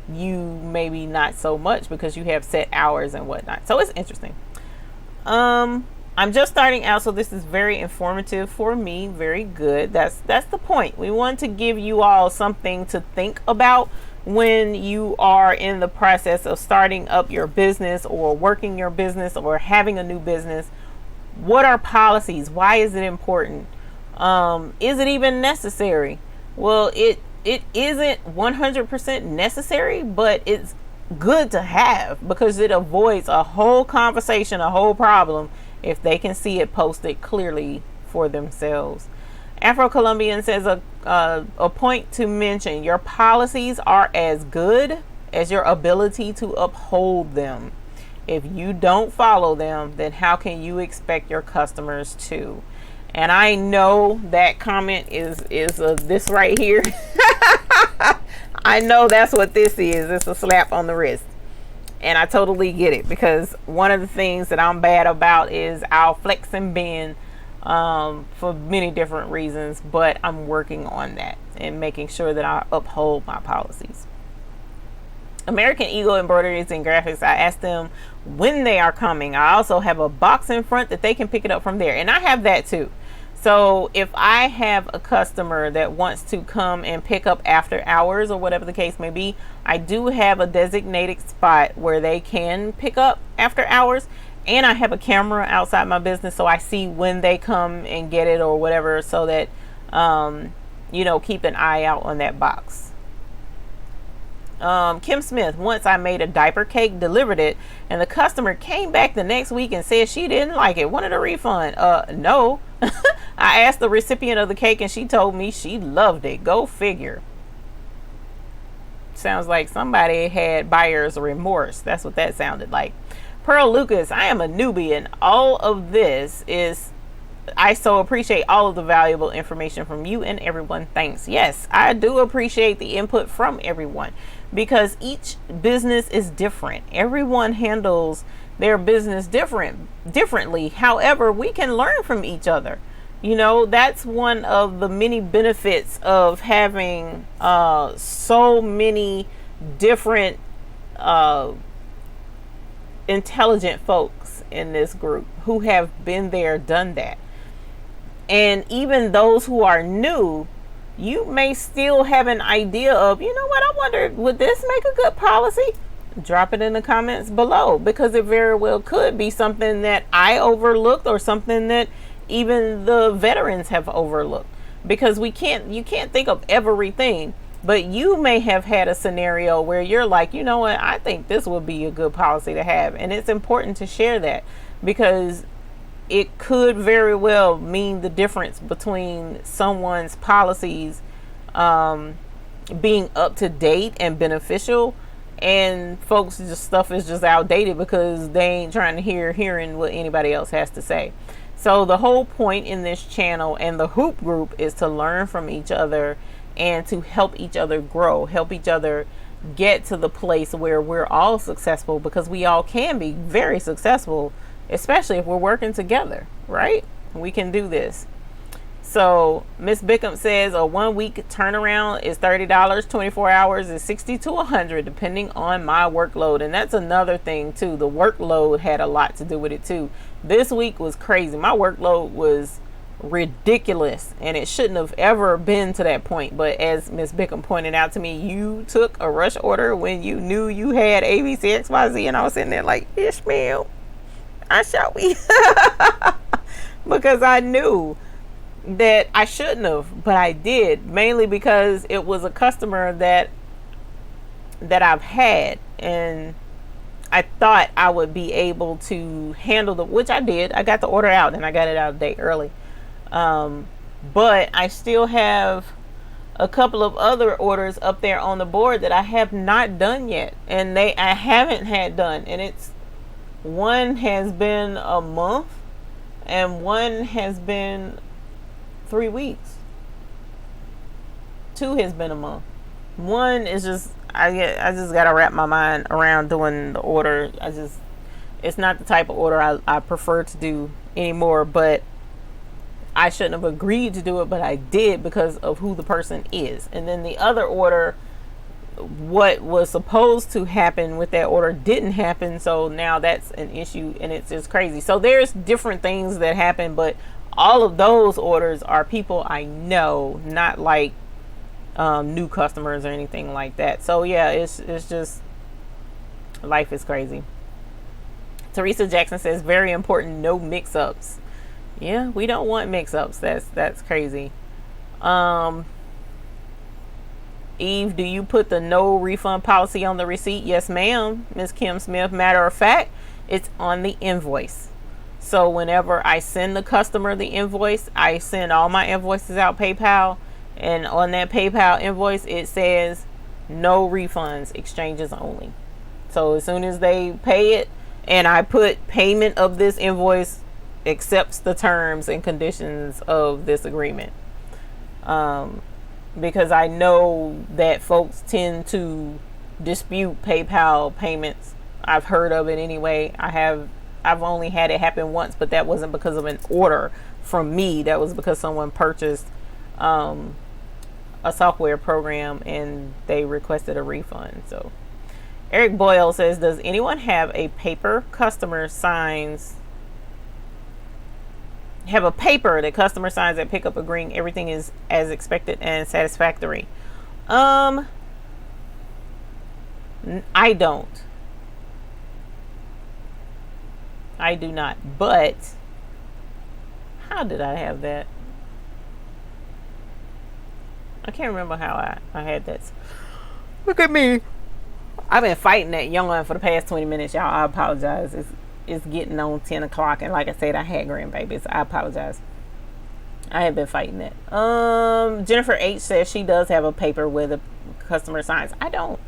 you maybe not so much because you have set hours and whatnot. So it's interesting. I'm just starting out, so this is very informative for me. Very good. That's the point. We want to give you all something to think about when you are in the process of starting up your business or working your business or having a new business. What are policies? Why is it important? Is it even necessary? Well, it isn't 100% necessary, but it's good to have because it avoids a whole conversation, a whole problem, if they can see it posted clearly for themselves. Afro-Colombian says a point to mention: your policies are as good as your ability to uphold them. If you don't follow them, then how can you expect your customers to? And I know that comment is this right here. I know that's what this is. It's a slap on the wrist. And I totally get it, because one of the things that I'm bad about is I'll flex and bend for many different reasons, but I'm working on that and making sure that I uphold my policies. American Eagle Embroideries and Graphics, I asked them when they are coming. I also have a box in front that they can pick it up from there, and I have that too. So if I have a customer that wants to come and pick up after hours or whatever the case may be, I do have a designated spot where they can pick up after hours. And I have a camera outside my business, so I see when they come and get it or whatever, so that, keep an eye out on that box. Kim Smith, once I made a diaper cake, delivered it, and the customer came back the next week and said she didn't like it, wanted a refund. No. I asked the recipient of the cake and she told me she loved it. Go figure. Sounds like somebody had buyer's remorse. That's what that sounded like. Pearl Lucas, I am a newbie, and all of this is, I so appreciate all of the valuable information from you and everyone. Thanks. Yes, I do appreciate the input from everyone, because each business is different. Everyone handles their business differently. However, we can learn from each other. That's one of the many benefits of having so many different intelligent folks in this group who have been there, done that. And even those who are new, you may still have an idea of, I wonder, would this make a good policy? Drop it in the comments below, because it very well could be something that I overlooked, or something that even the veterans have overlooked, because you can't think of everything. But you may have had a scenario where you're like, you know what, I think this would be a good policy to have. And it's important to share that, because it could very well mean the difference between someone's policies being up to date and beneficial, and folks just stuff is just outdated because they ain't trying to hearing what anybody else has to say. So the whole point in this channel and the Hoop Group is to learn from each other and to help each other grow, help each other get to the place where we're all successful, because we all can be very successful, especially if we're working together, right? We can do this. So Miss Bickham says a 1 week turnaround is $30, 24 hours is 60 to 100 depending on my workload. And that's another thing too. The workload had a lot to do with it too. This week was crazy. My workload was ridiculous, and it shouldn't have ever been to that point. But as Miss Bickham pointed out to me, you took a rush order when you knew you had ABCXYZ, and I was sitting there like, Ishmael, I shall we? Because I knew that I shouldn't have, but I did, mainly because it was a customer that I've had, and I thought I would be able to handle which I did. I got the order out, and I got it out a day early. But I still have a couple of other orders up there on the board that I have not done yet, and I haven't had done, and one has been a month and one has been 3 weeks. 2 has been a month. 1 is just I just gotta wrap my mind around doing the order. It's not the type of order I prefer to do anymore, but I shouldn't have agreed to do it, but I did because of who the person is. And then the other order, what was supposed to happen with that order didn't happen, so now that's an issue, and it's just crazy. So there's different things that happen, but all of those orders are people I know, not like new customers or anything like that. So yeah, it's just, life is crazy. Teresa Jackson says very important, no mix-ups. Yeah, we don't want mix-ups. That's crazy. Eve, do you put the no refund policy on the receipt? Yes, ma'am, Miss Kim Smith. Matter of fact, it's on the invoice. So whenever I send the customer the invoice, I send all my invoices out PayPal, and on that PayPal invoice it says no refunds, exchanges only. So as soon as they pay it, and I put payment of this invoice accepts the terms and conditions of this agreement, because I know that folks tend to dispute PayPal payments. I've heard of it anyway. I've only had it happen once, but that wasn't because of an order from me. That was because someone purchased a software program and they requested a refund. So Eric Boyle says, does anyone have a paper that customer signs at pickup agreeing everything is as expected and satisfactory? I don't. I do not. But how did I have that? I can't remember how I had that. Look at me. I've been fighting that yawn for the past 20 minutes, y'all. I apologize. It's getting on 10 o'clock, and like I said, I had grandbabies. I apologize. I have been fighting that. Jennifer H says she does have a paper with a customer signs. I don't.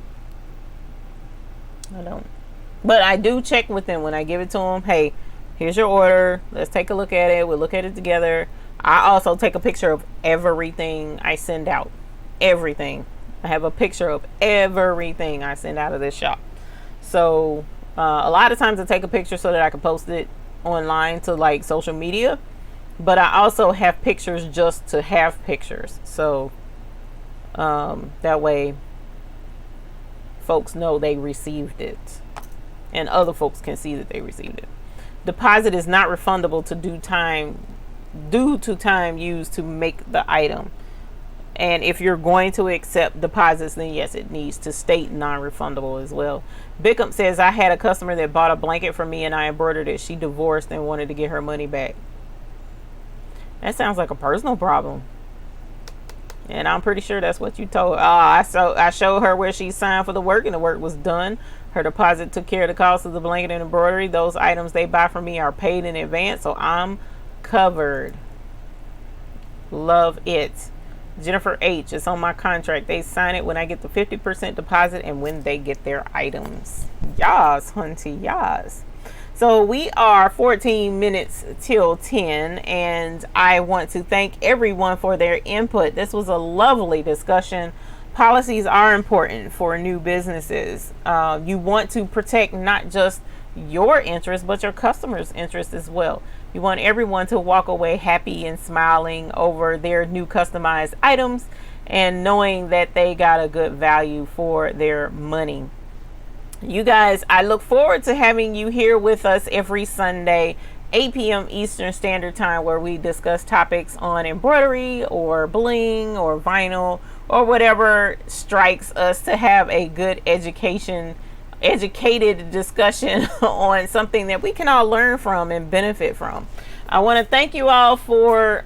But I do check with them when I give it to them. Hey, here's your order. Let's take a look at it. We'll look at it together. I also take a picture of everything I send out. Everything. I have a picture of everything I send out of this shop. So a lot of times I take a picture so that I can post it online to like social media. But I also have pictures just to have pictures. So that way folks know they received it, and other folks can see that they received it. Deposit is not refundable due to time used to make the item. And if you're going to accept deposits, then yes, it needs to state non-refundable as well. Bickham says, I had a customer that bought a blanket from me and I embroidered it. She divorced and wanted to get her money back. That sounds like a personal problem. And I'm pretty sure that's what you told her. I showed her where she signed for the work, and the work was done. Her deposit took care of the cost of the blanket and embroidery. Those items they buy from me are paid in advance, so I'm covered. Love it. Jennifer H, it's on my contract. They sign it when I get the 50% deposit and when they get their items. Yas, hunty, yas. So we are 14 minutes till 10, and I want to thank everyone for their input. This was a lovely discussion. Policies are important for new businesses. You want to protect not just your interest, but your customers' interest as well. You want everyone to walk away happy and smiling over their new customized items and knowing that they got a good value for their money. You guys, I look forward to having you here with us every Sunday, 8 p.m. Eastern Standard Time, where we discuss topics on embroidery or bling or vinyl or whatever strikes us to have a good educated discussion on something that we can all learn from and benefit from. I want to thank you all for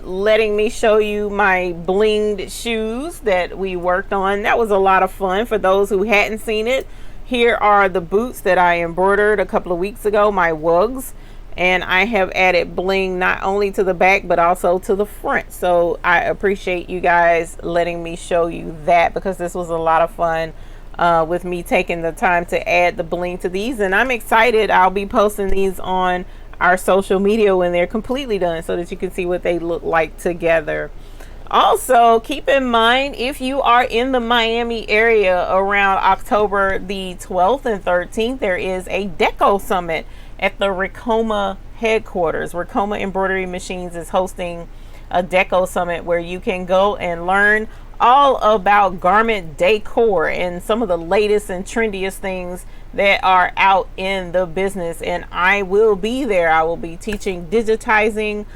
letting me show you my blinged shoes that we worked on. That was a lot of fun. For those who hadn't seen it, here are the boots that I embroidered a couple of weeks ago, my wugs, and I have added bling not only to the back but also to the front. So I appreciate you guys letting me show you that, because this was a lot of fun with me taking the time to add the bling to these, and I'm excited. I'll be posting these on our social media when they're completely done so that you can see what they look like together. Also, keep in mind, if you are in the Miami area around October the 12th and 13th, there is a deco summit at the Ricoma headquarters. Ricoma Embroidery Machines is hosting a deco summit where you can go and learn all about garment decor and some of the latest and trendiest things that are out in the business. And I will be there. I will be teaching digitizing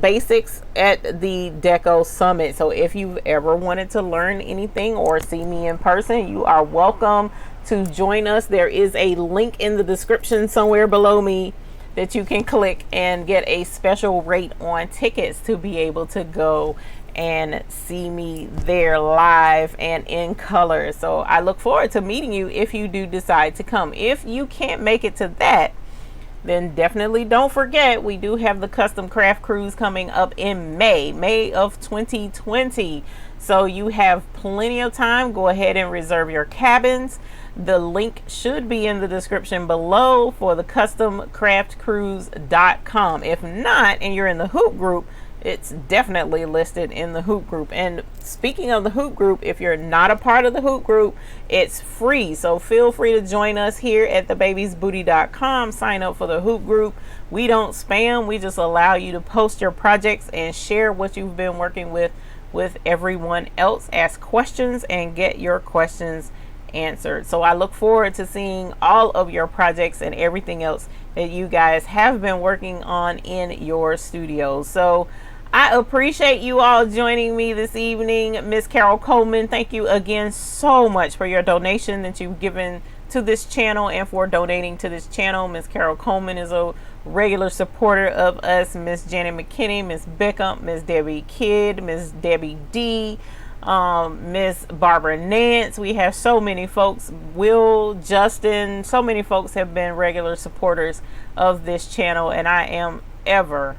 basics at the deco summit. So if you've ever wanted to learn anything or see me in person, you are welcome to join us. There is a link in the description somewhere below me that you can click and get a special rate on tickets to be able to go and see me there live and in color. So I look forward to meeting you if you do decide to come. If you can't make it to that, then definitely don't forget, we do have the custom craft cruise coming up in May of 2020. So you have plenty of time. Go ahead and reserve your cabins. The link should be in the description below for the customcraftcruise.com. If not, and you're in the Hoop group, it's definitely listed in the Hoop group. And speaking of the Hoop group, if you're not a part of the Hoop group, it's free. So feel free to join us here at thebabiesbooty.com. Sign up for the Hoop group. We don't spam. We just allow you to post your projects and share what you've been working with everyone else. Ask questions and get your questions answered. So I look forward to seeing all of your projects and everything else that you guys have been working on in your studios. So I appreciate you all joining me this evening. Miss Carol Coleman, thank you again so much for your donation that you've given to this channel and for donating to this channel. Miss Carol Coleman is a regular supporter of us. Miss Janet McKinney, Miss Beckham, Miss Debbie Kidd, Miss Debbie D, Miss Barbara Nance. We have so many folks. Will, Justin, so many folks have been regular supporters of this channel, and I am ever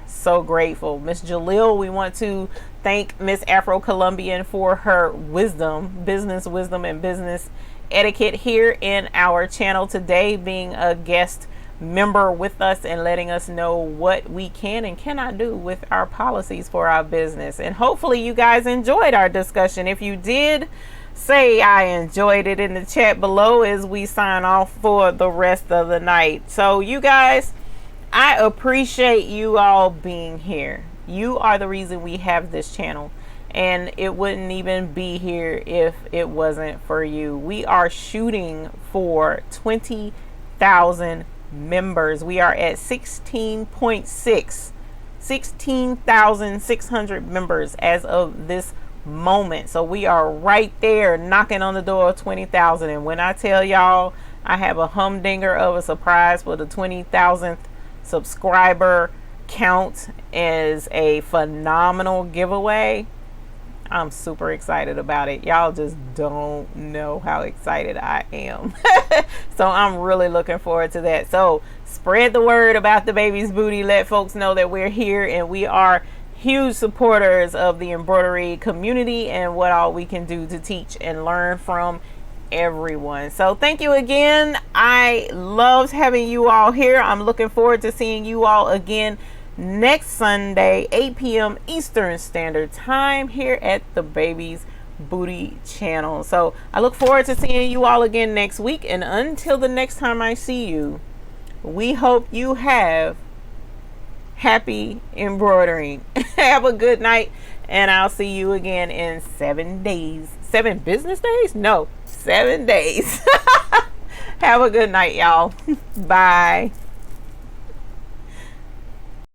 so grateful. Miss Jalil, we want to thank Miss Afro Colombian for her wisdom, business wisdom and business etiquette here in our channel today, being a guest member with us and letting us know what we can and cannot do with our policies for our business. And hopefully you guys enjoyed our discussion. If you did, say I enjoyed it in the chat below as we sign off for the rest of the night. So you guys, I appreciate you all being here. You are the reason we have this channel, and it wouldn't even be here if it wasn't for you. We are shooting for 20,000 members. We are at 16,600 members as of this moment. So we are right there knocking on the door of 20,000. And when I tell y'all I have a humdinger of a surprise for the 20,000th subscriber count as a phenomenal giveaway, I'm super excited about it. Y'all just don't know how excited I am. So I'm really looking forward to that. So spread the word about the Baby's Booty. Let folks know that we're here and we are huge supporters of the embroidery community and what all we can do to teach and learn from everyone. So thank you again. I loved having you all here. I'm looking forward to seeing you all again next Sunday, 8 p.m. Eastern Standard Time here at the Baby's booty channel. So I look forward to seeing you all again next week, and until the next time I see you, we hope you have happy embroidering. Have a good night, and I'll see you again in 7 days. 7 business days? No, 7 days. Have a good night, y'all. Bye.